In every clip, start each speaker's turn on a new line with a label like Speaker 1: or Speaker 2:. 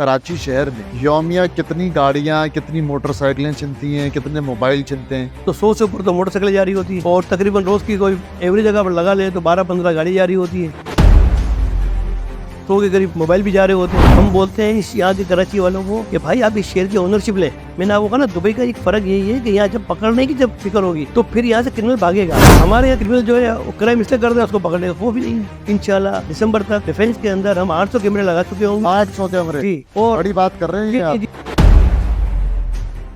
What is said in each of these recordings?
Speaker 1: कराची शहर में यौमिया कितनी गाड़ियाँ, कितनी मोटरसाइकिलें चलती हैं, कितने मोबाइल चलते हैं?
Speaker 2: तो 100 से ऊपर तो मोटरसाइकिल जा रही होती है और तकरीबन रोज की कोई एवरेज जगह पर लगा ले तो 12-15 गाड़ी जा रही होती है। 100 के करीब मोबाइल भी जा रहे होते हैं। हम बोलते हैं इस यहाँ के कराची वालों को कि भाई आप इस शहर की ओनरशिप ले। मैंने आपको कहा ना, दुबई का एक फर्क यही है कि यहाँ जब पकड़ने की जब फिक्र होगी तो फिर यहाँ से क्रिमिनल भागेगा। हमारे यहाँ क्रिमिनल जो है क्राइम इसलिए करते हैं उसको पकड़ने का, वो भी नहीं। इंशाल्लाह दिसंबर तक डिफेंस के अंदर हम 800 कैमरे लगा चुके होंगे।
Speaker 1: 800 कैमरे?
Speaker 2: जी, और
Speaker 1: बड़ी बात कर रहे हैं
Speaker 2: जी,
Speaker 1: आप।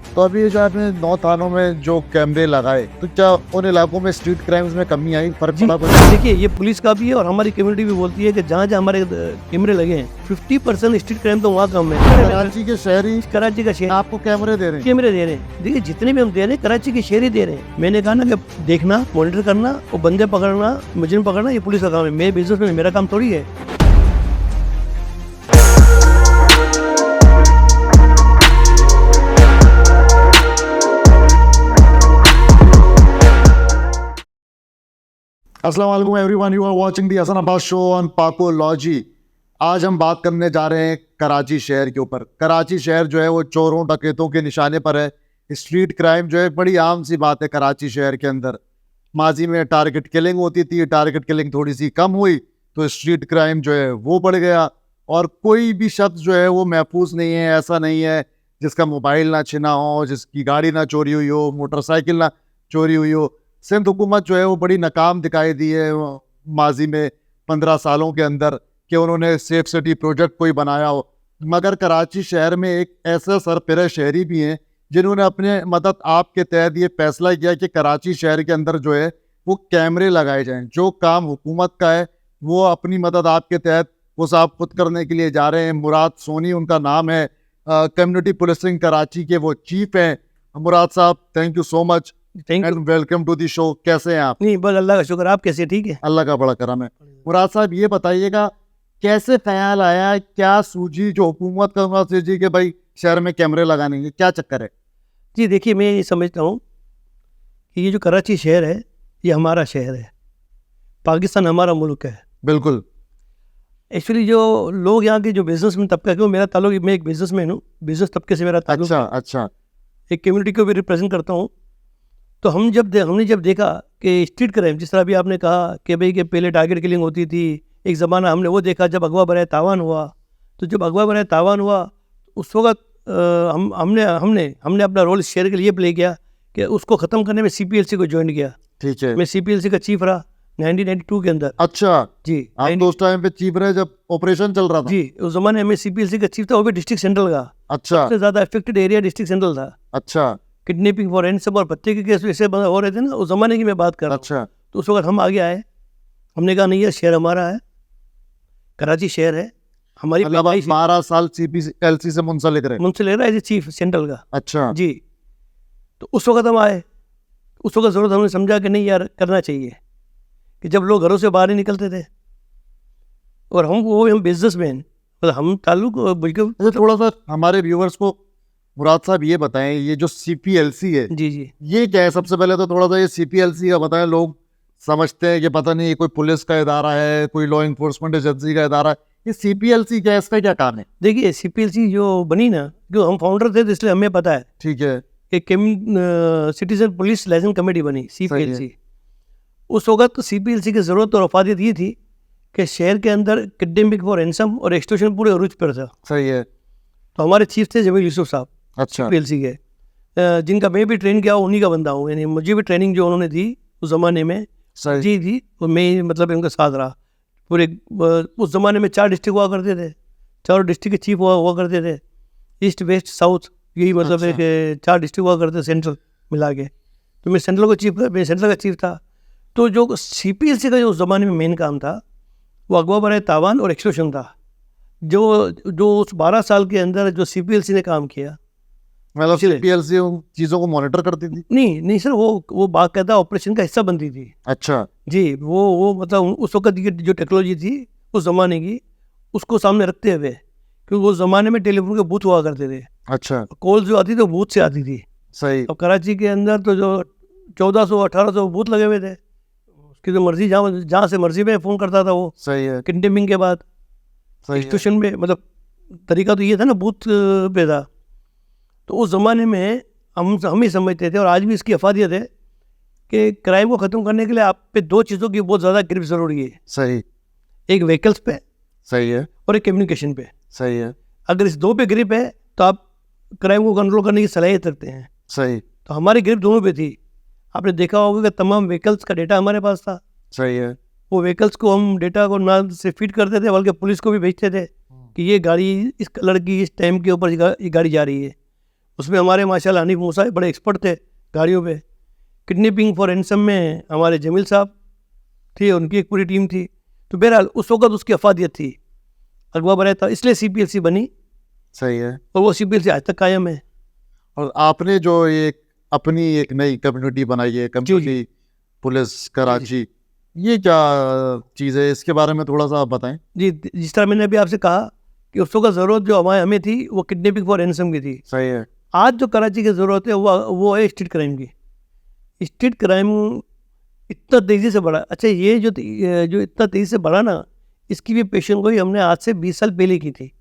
Speaker 1: तो अभी जो आपने 9 थानों में जो कैमरे लगाए, तो क्या उन इलाकों में स्ट्रीट क्राइम्स में कमी आई, फर्क पड़ा कुछ?
Speaker 2: देखिए, ये पुलिस का भी है और हमारी कम्युनिटी भी बोलती है कि जहाँ जहाँ हमारे कैमरे लगे हैं 50% स्ट्रीट क्राइम तो वहाँ कम है।
Speaker 1: कराची के शहरी
Speaker 2: कराची का शहर
Speaker 1: आपको कैमरे दे रहे हैं?
Speaker 2: कैमरे दे रहे हैं। देखिए, जितने भी हम दे रहे हैं कराची के शहर ही दे रहे हैं। मैंने कहा ना कि देखना, मॉनिटर करना और बंदे पकड़ना, मुजरिम पकड़ना ये पुलिस का काम है। मेरे बिजनेस में मेरा काम थोड़ी है।
Speaker 1: अस्सलाम वालेकुम everyone, you are watching the Hasan Abbas show on Pakology. आज हम बात करने जा रहे हैं कराची शहर के ऊपर। कराची शहर जो है वो चोरों डकैतों के निशाने पर है। स्ट्रीट क्राइम जो है बड़ी आम सी बात है कराची शहर के अंदर। माजी में टारगेट किलिंग होती थी, टारगेट किलिंग थोड़ी सी कम हुई तो स्ट्रीट क्राइम जो है वो बढ़ गया। और कोई भी शख्स जो है वो महफूज नहीं है। ऐसा नहीं है जिसका मोबाइल ना छिना हो, जिसकी गाड़ी ना चोरी हुई हो, मोटरसाइकिल ना चोरी हुई हो। सिंध हुकूमत जो है वो बड़ी नाकाम दिखाई दी है माजी में 15 सालों के अंदर कि उन्होंने सेफ सिटी प्रोजेक्ट कोई बनाया हो। मगर कराची शहर में एक ऐसे सरपरस्त शहरी भी हैं जिन्होंने अपने मदद आपके तहत ये फैसला किया कि कराची शहर के अंदर जो है वो कैमरे लगाए जाएं। जो काम हुकूमत का है वो अपनी मदद आपके तहत वो साहब खुद करने के लिए जा रहे हैं। मुराद सोनी उनका नाम है, कम्युनिटी पुलिसिंग कराची के वो चीफ हैं। मुराद साहब, thank you so much and welcome to the show. कैसे हैं आप?
Speaker 2: नहीं, बस अल्लाह का शुक्र। आप कैसे? ठीक है,
Speaker 1: अल्लाह का बड़ा करम है। मुराद साहब, ये बताइएगा कैसे ख्याल आया, क्या सूझी जो हुकूमत का सूझी कि भाई शहर में कैमरे लगाने के, क्या चक्कर है?
Speaker 2: जी देखिए, मैं ये समझता हूँ कि ये जो कराची शहर है ये हमारा शहर है, पाकिस्तान हमारा मुल्क है।
Speaker 1: बिल्कुल।
Speaker 2: एक्चुअली जो लोग यहाँ के जो बिजनेस में तबका, क्यों मेरा ताल्लुक, मैं एक बिजनेसमैन हूँ, बिजनेस तबके से मेरा ताल्लुक।
Speaker 1: अच्छा।
Speaker 2: एक कम्युनिटी को भी रिप्रेजेंट करता हूँ। तो हमने जब देखा कि स्ट्रीट क्राइम, जिस तरह अभी आपने कहा कि भाई कि पहले टारगेट किलिंग होती थी, एक ज़माना हमने वो देखा जब अगवा बराए तावान हुआ। तो जब अगवा बराए तावान हुआ उस वक्त हमने अपना रोल शेयर के लिए प्ले किया कि उसको ख़त्म करने में CPLC को ज्वाइन किया।
Speaker 1: ठीक है।
Speaker 2: मैं CPLC का चीफ रहा 1992 के अंदर।
Speaker 1: अच्छा
Speaker 2: जी,
Speaker 1: आप तो उस टाइम पे चीफ रहे जब ऑपरेशन चल रहा था?
Speaker 2: जी, उस जमाने में CPLC का चीफ था, वो भी डिस्ट्रिक्ट सेंट्रल का।
Speaker 1: अच्छा।
Speaker 2: सबसे ज़्यादा अफेक्टेड एरिया डिस्ट्रिक्ट सेंट्रल था।
Speaker 1: अच्छा।
Speaker 2: किडनैपिंग फॉर रैंसम और पत्ते के केस ऐसे हो रहे थे ना, उस जमाने की मैं बात कर रहा हूँ।
Speaker 1: अच्छा।
Speaker 2: तो उस वक्त हम आगे आए, हमने कहा नहीं, ये शहर हमारा है, कराची शहर है हमारी।
Speaker 1: 12 साल CPLC से मुंसलिक रहे?
Speaker 2: मुझसे ले रहा है चीफ सेंट्रल का।
Speaker 1: अच्छा
Speaker 2: जी। तो उस वक्त हम आए, उस वक्त ज़रूरत हमने समझा कि नहीं यार, करना चाहिए कि जब लोग घरों से बाहर नहीं निकलते थे और हम बिजनेसमैन, मतलब हम ताल्लुक बिल्कुल।
Speaker 1: थोड़ा सा हमारे व्यूवर्स को मुराद साहब ये बताएं, ये जो CPLC है
Speaker 2: जी,
Speaker 1: ये क्या है? सबसे पहले तो थोड़ा सा ये CPLC का बताएं। लोग समझते हैं कि पता नहीं ये कोई पुलिस का इदारा है, कोई लॉ इन्फोर्समेंट एजेंसी का इदारा है। ये CPLC क्या है, इसका क्या काम है?
Speaker 2: देखिए, CPLC जो बनी ना, जो हम फाउंडर थे तो इसलिए हमें पता है।
Speaker 1: ठीक है।
Speaker 2: एक सिटीजन पुलिस लाइसेंस कमेटी बनी CPLC। उस वक्त CPLC की ज़रूरत और अफादियत ये थी कि शहर के अंदर किडनैपिंग फॉर रैंसम और एक्सटॉर्शन पूरे अरूज पर था।
Speaker 1: सही है।
Speaker 2: तो हमारे चीफ थे जमील यूसुफ साहब।
Speaker 1: अच्छा।
Speaker 2: CPLC के जिनका मैं भी ट्रेन किया, उन्हीं का बंदा हूँ। यानी मुझे भी ट्रेनिंग जो उन्होंने दी उस ज़माने में जी थी, और मैं मतलब उनके साथ रहा पूरे। उस ज़माने में 4 डिस्ट्रिक्ट हुआ करते थे, 4 डिस्ट्रिक्ट के चीफ हुआ करते थे, ईस्ट वेस्ट साउथ, यही मतलब है कि 4 डिस्ट्रिक्ट हुआ करते सेंट्रल मिला के। तो मैं सेंट्रल का चीफ था। तो जो CPLC का जो उस ज़माने में मेन काम था वो अगवा बराए तावान और एक्सटॉर्शन था। जो उस 12 साल के अंदर जो CPLC ने काम किया,
Speaker 1: मतलब CPLC उन चीज़ों को मॉनिटर करती थी?
Speaker 2: नहीं सर, वो बाकायदा ऑपरेशन का हिस्सा बनती थी। अच्छा जी, वो मतलब उस वक्त की जो टेक्नोलॉजी थी उस ज़माने की, उसको सामने रखते हुए, क्योंकि उस ज़माने में टेलीफोन के बूथ हुआ करते थे। अच्छा। कॉल जो आती थी वो बूथ से आती थी। सही। अब कराची के अंदर तो जो 1400-1800 बूथ लगे हुए थे, उसकी जो मर्जी जहाँ से मर्जी में फ़ोन करता था वो। सही है। किडनैपिंग के बाद एक्सटॉर्शन में, मतलब तरीका तो ये था ना, बूथ पे था। तो उस ज़माने में हम ही समझते थे, और आज भी इसकी अफादियत है कि क्राइम को ख़त्म करने के लिए आप पे दो चीज़ों की बहुत ज़्यादा ग्रिप ज़रूरी है।
Speaker 1: सही।
Speaker 2: एक व्हीकल्स पे
Speaker 1: सही है।
Speaker 2: और एक कम्युनिकेशन पे।
Speaker 1: सही है।
Speaker 2: अगर इस दो पे ग्रिप है तो आप क्राइम को कंट्रोल करने की सलाहियत रखते हैं।
Speaker 1: सही।
Speaker 2: तो हमारी ग्रिप दोनों पे थी। आपने देखा होगा कि तमाम व्हीकल्स का डेटा हमारे पास था।
Speaker 1: सही है।
Speaker 2: वो व्हीकल्स को हम डेटा को ना से फीड करते थे, बल्कि पुलिस को भी भेजते थे कि ये गाड़ी इस कलर की इस टाइम के ऊपर ये गाड़ी जा रही है। उसमें हमारे माशाल्लाह हनीफ मूसा बड़े एक्सपर्ट थे गाड़ियों पे। किडनैपिंग फॉर रैंसम में हमारे जमील साहब थे, उनकी एक पूरी टीम थी। तो बहरहाल उस वक्त उसकी अफादियत थी, अगवा बराय था, इसलिए CPLC बनी
Speaker 1: सही है।
Speaker 2: और वो CPLC आज तक कायम है।
Speaker 1: और आपने जो एक अपनी एक नई कम्युनिटी बनाई है, कम्युनिटी पुलिस कराची, ये क्या चीज़ है, इसके बारे में थोड़ा सा आप बताएं।
Speaker 2: जी, जिस तरह मैंने अभी आपसे कहा कि उस वक्त ज़रूरत जो हमें थी वो किडनैपिंग फॉर रैंसम की थी।
Speaker 1: सही है।
Speaker 2: आज जो कराची की ज़रूरत है वो है स्ट्रीट क्राइम की। स्ट्रीट क्राइम इतना तेज़ी से बढ़ा। अच्छा, ये जो इतना तेज़ी से बढ़ा ना, इसकी भी पेशन गोई हमने आज से 20 साल पहले की थी।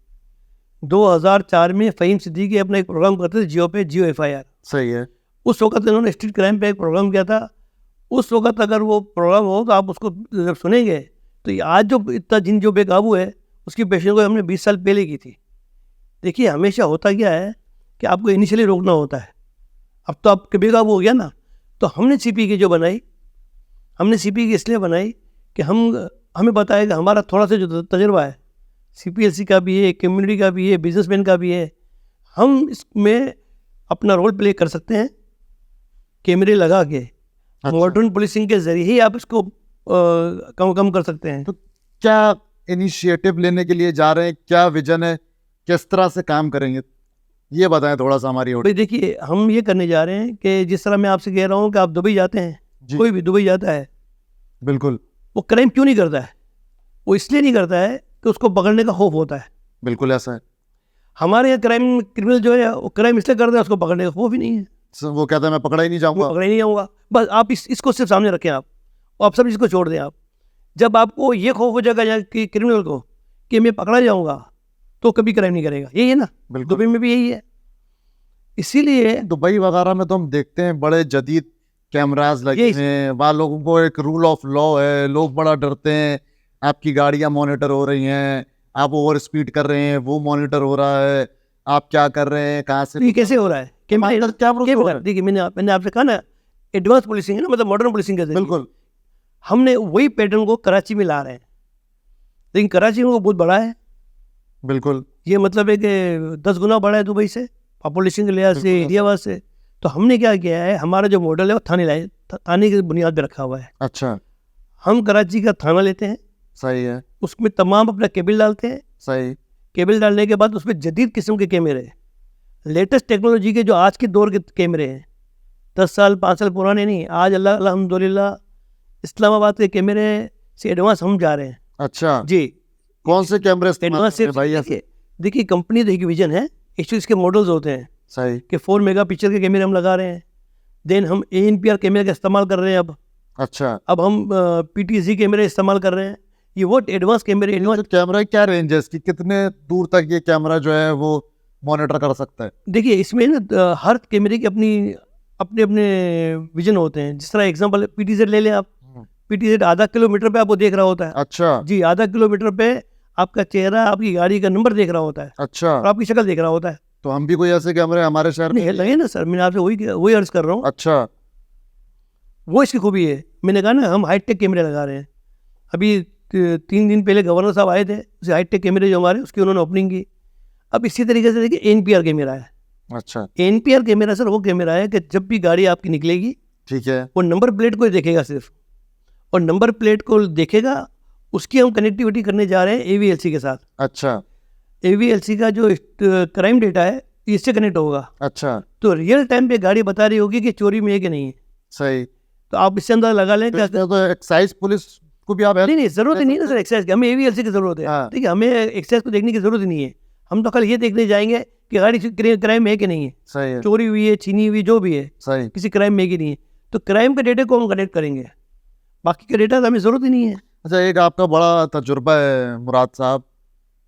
Speaker 2: 2004 में फ़हीम सिद्दीकी अपना एक प्रोग्राम करते थे जियो पे, जियो FIR।
Speaker 1: सही है।
Speaker 2: उस वक्त इन्होंने स्ट्रीट क्राइम पे एक प्रोग्राम किया था। उस वक्त अगर वो प्रोग्राम हो तो आप उसको जब सुनेंगे तो ये आज जो इतना जो बेकाबू है उसकी पेशन गोई हमने 20 साल पहले की थी। देखिए, हमेशा होता क्या है कि आपको इनिशियली रोकना होता है। अब तो आपके बेकाबू हो गया ना, तो हमने CP की जो बनाई, हमने CP की इसलिए बनाई कि हमें बताया कि हमारा थोड़ा सा जो तजुर्बा है, CPLC का भी है, कम्युनिटी का भी है, बिजनेसमैन का भी है, हम इसमें अपना रोल प्ले कर सकते हैं। कैमरे लगा के मॉडर्न पुलिसिंग के जरिए ही आप इसको कम कर सकते हैं।
Speaker 1: तो क्या इनिशिएटिव लेने के लिए जा रहे हैं, क्या विजन है, किस तरह से काम करेंगे, ये बताएं थोड़ा सा हमारी
Speaker 2: भाई देखिए, हम ये करने जा रहे हैं कि जिस तरह मैं आपसे कह रहा हूँ कि आप दुबई जाते हैं, कोई भी दुबई जाता है,
Speaker 1: बिल्कुल,
Speaker 2: वो क्राइम क्यों नहीं करता है? वो इसलिए नहीं करता है कि उसको पकड़ने का खौफ होता है।
Speaker 1: बिल्कुल ऐसा है।
Speaker 2: हमारे यहाँ क्राइम क्रिमिनल जो है वो क्राइम इसलिए करता है उसको पकड़ने का खौफ ही नहीं है।
Speaker 1: वो कहता है मैं पकड़ा ही नहीं जाऊंगा,
Speaker 2: पकड़ा ही नहीं जाऊँगा। बस आप इसको सिर्फ सामने रखें आप, और आप सब इसको छोड़ दें। आप जब आपको ये खौफ हो जाएगा कि क्रिमिनल को कि मैं पकड़ा जाऊँगा, तो कभी क्राइम नहीं करेगा। यही है ना, दुबई में भी यही है। इसीलिए
Speaker 1: दुबई वगैरह में तो हम देखते हैं बड़े जदीद कैमराज लगे हैं, वहाँ लोगों को एक रूल ऑफ लॉ है, लोग बड़ा डरते हैं। आपकी गाड़ियाँ मॉनिटर हो रही हैं, आप ओवर स्पीड कर रहे हैं, वो मॉनिटर हो रहा है, आप क्या कर रहे हैं, कहाँ से,
Speaker 2: ये कैसे हो रहा है? देखिए, मैंने आपसे कहा ना, एडवांस पुलिसिंग है ना, मतलब मॉडर्न पुलिसिंग का।
Speaker 1: बिल्कुल,
Speaker 2: हमने वही पैटर्न को कराची में ला रहे हैं, लेकिन कराची में वो बहुत बड़ा है।
Speaker 1: बिल्कुल,
Speaker 2: ये मतलब है कि 10 गुना बड़ा है दुबई से, पॉपुलेशन के लिहाज से, एरियावाज से। तो हमने क्या किया है, हमारा जो मॉडल है वो थाने की बुनियाद पर रखा हुआ है।
Speaker 1: अच्छा,
Speaker 2: हम कराची का थाना लेते हैं,
Speaker 1: सही है,
Speaker 2: उसमें तमाम अपना केबल डालते हैं।
Speaker 1: सही,
Speaker 2: केबल डालने के बाद उसमें जदीद किस्म के कैमरे, लेटेस्ट टेक्नोलॉजी के, जो आज के दौर के कैमरे हैं, 10 साल 5 साल पुराने नहीं। आज अल्हम्दुलिल्लाह इस्लामाबाद के कैमरे से एडवांस हम जा रहे हैं।
Speaker 1: अच्छा
Speaker 2: जी,
Speaker 1: कौन से कैमरे
Speaker 2: एडवांस से
Speaker 1: भाई?
Speaker 2: देखिए, कंपनी देखिए विजन है, इसके मॉडल्स होते हैं
Speaker 1: सही,
Speaker 2: कि 4 मेगापिक्सल के कैमरे हम लगा रहे हैं। देन हम ANPR कैमरे का इस्तेमाल कर रहे हैं।
Speaker 1: अच्छा,
Speaker 2: अब हम PTZ कैमरे इस्तेमाल कर रहे हैं। ये वो एडवांस कैमरे,
Speaker 1: कैमरा क्या रेंज है इसकी, कितने दूर तक ये कैमरा जो है वो मॉनिटर कर सकता है?
Speaker 2: देखिए, इसमें ना हर कैमरे की अपने अपने विजन होते हैं। जिस तरह एग्जांपल PTZ ले लें आप, PTZ आधा किलोमीटर पे आपको देख रहा होता है।
Speaker 1: अच्छा
Speaker 2: जी, आधा किलोमीटर पे आपका चेहरा, आपकी गाड़ी का नंबर देख रहा होता है,
Speaker 1: अच्छा,
Speaker 2: और आपकी शक्ल देख रहा होता है।
Speaker 1: तो हम भी कोई ऐसे कैमरे हमारे शहर में
Speaker 2: लगे ना सर, मैंने आपसे वही अर्ज कर रहा हूँ।
Speaker 1: अच्छा,
Speaker 2: वो इसकी खूबी है। मैंने कहा ना, हम हाईटेक कैमरे लगा रहे हैं। अभी 3 दिन पहले गवर्नर साहब आए थे, उसे हाईटेक कैमरे जो हमारे, उसकी उन्होंने ओपनिंग की। अब इसी तरीके से देखिए, NPR कैमरा है।
Speaker 1: अच्छा,
Speaker 2: NPR कैमरा सर वो कैमरा है कि जब भी गाड़ी आपकी निकलेगी,
Speaker 1: ठीक है,
Speaker 2: वो नंबर प्लेट को देखेगा सिर्फ, और नंबर प्लेट को देखेगा, उसकी हम कनेक्टिविटी करने जा रहे हैं AVLC के साथ।
Speaker 1: अच्छा,
Speaker 2: AVLC का जो क्राइम डेटा है इससे कनेक्ट होगा।
Speaker 1: अच्छा,
Speaker 2: तो रियल टाइम पे गाड़ी बता रही होगी कि चोरी में है कि नहीं है।
Speaker 1: सही।
Speaker 2: तो आप इससे अंदाजा लगा लें।
Speaker 1: तो एक्साइज पुलिस को भी आप
Speaker 2: नहीं, जरूरत ही नहीं है सर एक्साइज की, हमें AVLC की जरूरत है।
Speaker 1: हाँ।
Speaker 2: ठीक है, हमें एक्साइज को देखने की जरूरत ही नहीं है। हम तो कल ये देखने जाएंगे कि गाड़ी क्राइम है कि नहीं है,
Speaker 1: सही है,
Speaker 2: चोरी हुई है, छीनी हुई, जो भी है,
Speaker 1: सही।
Speaker 2: किसी क्राइम में कि नहीं है। तो क्राइम के डेटे को हम कनेक्ट करेंगे, बाकी के डेटा तो हमें जरूरत ही नहीं है।
Speaker 1: अच्छा, एक आपका बड़ा तजुर्बा है मुराद साहब,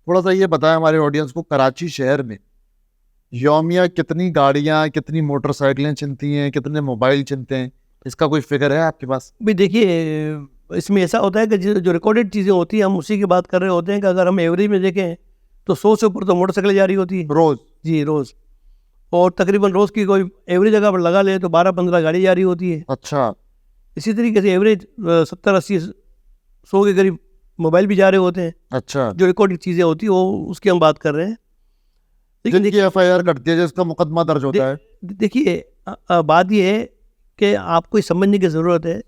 Speaker 1: थोड़ा सा ये बताएं हमारे ऑडियंस को, कराची शहर में यौमिया कितनी गाड़ियां, कितनी मोटरसाइकिलें चलती हैं, कितने मोबाइल चलते हैं, इसका कोई फिगर है आपके पास?
Speaker 2: भाई देखिए, इसमें ऐसा होता है कि जो रिकॉर्डेड चीज़ें होती हैं हम उसी की बात कर रहे होते हैं कि अगर हम एवरेज में देखें तो 100 से ऊपर तो मोटरसाइकिल जा रही होती है
Speaker 1: रोज?
Speaker 2: जी, रोज़। और तकरीबन रोज़ की कोई एवरेज अगर आप लगा ले तो 12-15 गाड़ी जा रही होती है।
Speaker 1: अच्छा।
Speaker 2: इसी तरीके से एवरेज 70-80-100 के करीब मोबाइल भी जा रहे होते हैं।
Speaker 1: अच्छा,
Speaker 2: जो रिकॉर्डेड चीज़ें होती है वो उसकी हम बात कर रहे हैं। लेकिन
Speaker 1: जिनकी FIR कटती है, जिसका मुकदमा दर्ज होता है।
Speaker 2: देखिए, बात ये है कि आपको ये समझने की ज़रूरत है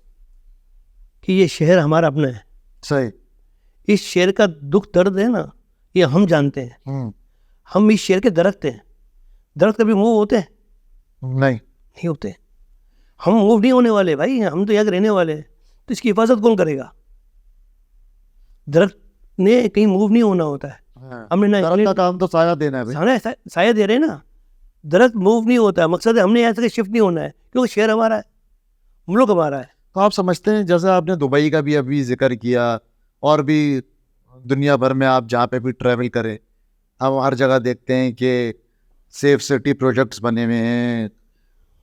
Speaker 2: कि ये शहर हमारा अपना है।
Speaker 1: सही।
Speaker 2: इस शहर का दुख दर्द है ना, ये हम जानते हैं। हम इस शहर के दरख्त हैं। दरख्त कभी मूव होते हैं?
Speaker 1: नहीं।
Speaker 2: नहीं होते। हम मूव नहीं होने वाले भाई, हम तो यहाँ के रहने वाले हैं। तो इसकी हिफाजत कौन करेगा? दरख्त ने कहीं मूव नहीं होना होता है। हमने ना
Speaker 1: दरख्त का काम तो साया देना है भाई।
Speaker 2: साया दे रहे हैं ना, दरख्त मूव नहीं होता है। मकसद है हमने यहाँ से शिफ्ट नहीं होना है, क्योंकि शहर हमारा है, मुल्क हमारा है।
Speaker 1: तो आप समझते हैं, जैसे आपने दुबई का भी अभी जिक्र किया, और भी दुनिया भर में आप जहाँ पे भी ट्रैवल करें, हम हर जगह देखते हैं कि सेफ सिटी प्रोजेक्ट्स बने हुए हैं,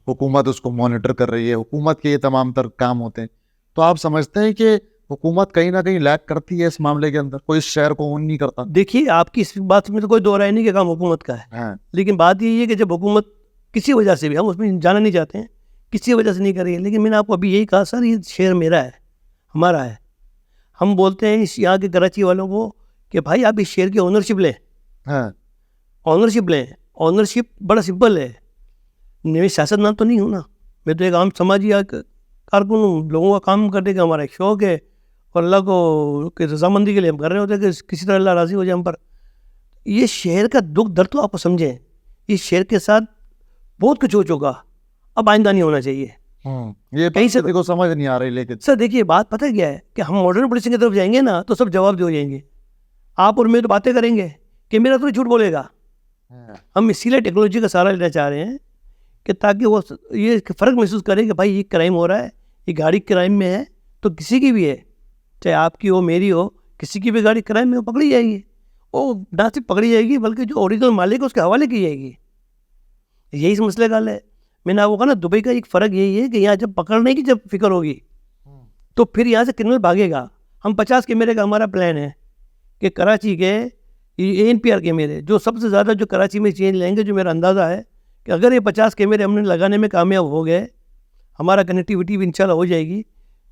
Speaker 1: हुकूमत उसको मॉनिटर कर रही है, हुकूमत के ये तमाम तर काम होते हैं। तो आप समझते हैं कि हुकूमत कहीं ना कहीं लैग करती है इस मामले के अंदर, कोई इस शहर को ओन नहीं करता?
Speaker 2: देखिए, आपकी इस बात में तो कोई दो राय नहीं कि काम हुकूमत का है।
Speaker 1: हाँ।
Speaker 2: लेकिन बात यही है कि जब हुकूमत किसी वजह से भी, हम उसमें जाना नहीं चाहते हैं, किसी वजह से नहीं कर रही है, लेकिन मैंने आपको अभी यही कहा, सर ये शहर मेरा है, हमारा है। हम बोलते हैं इस यहाँ के कराची वालों को कि भाई आप इस शहर की ओनरशिप लें।
Speaker 1: हाँ।
Speaker 2: ऑनरशिप लें। ऑनरशिप बड़ा सिंपल है। मैं सियासतदान तो नहीं हूँ ना, मैं तो एक आम समाजी कारकुन हूँ। लोगों का काम करने का हमारा एक शौक़ है, और अल्लाह को की रजामंदी के लिए हम कर रहे होते हैं कि किसी तरह अल्लाह राज़ी हो जाए हम पर। ये शहर का दुख दर्द तो आपको समझें, इस शहर के साथ बहुत कुछ हो चुका, अब आइंदा नहीं होना चाहिए।
Speaker 1: ये
Speaker 2: कहीं से
Speaker 1: देखो समझ नहीं आ रही। लेकिन
Speaker 2: सर देखिए, बात पता क्या है कि हम मॉडर्न पुलिसिंग की तरफ जाएंगे ना तो सब जवाब दे जाएंगे। आप और मैं तो बातें करेंगे कि मेरा तो झूठ बोलेगा। हम इसीलिए टेक्नोलॉजी का सहारा लेना चाह रहे हैं कि ताकि वो ये फ़र्क महसूस करें कि भाई ये क्राइम हो रहा है, ये गाड़ी क्राइम में है, तो किसी की भी है, चाहे आपकी हो मेरी हो, किसी की भी गाड़ी क्राइम में हो, पकड़ी जाएगी। वो ना सिर्फ पकड़ी जाएगी बल्कि जो ओरिजिनल मालिक है उसके हवाले की जाएगी। यही मसले का हल है। मैंने आपको कहा ना, दुबई का एक फ़र्क यही है कि यहाँ जब पकड़ने की जब फिक्र होगी तो फिर यहाँ से क्रिमिनल भागेगा। हम 50 कैमरे का हमारा प्लान है कि कराची के ANPR कैमरे जो सबसे ज़्यादा जो कराची में चेंज लेंगे, जो मेरा अंदाज़ा है कि अगर ये 50 कैमरे हमने लगाने में कामयाब हो गए, हमारा कनेक्टिविटी भी इंशाल्लाह हो जाएगी,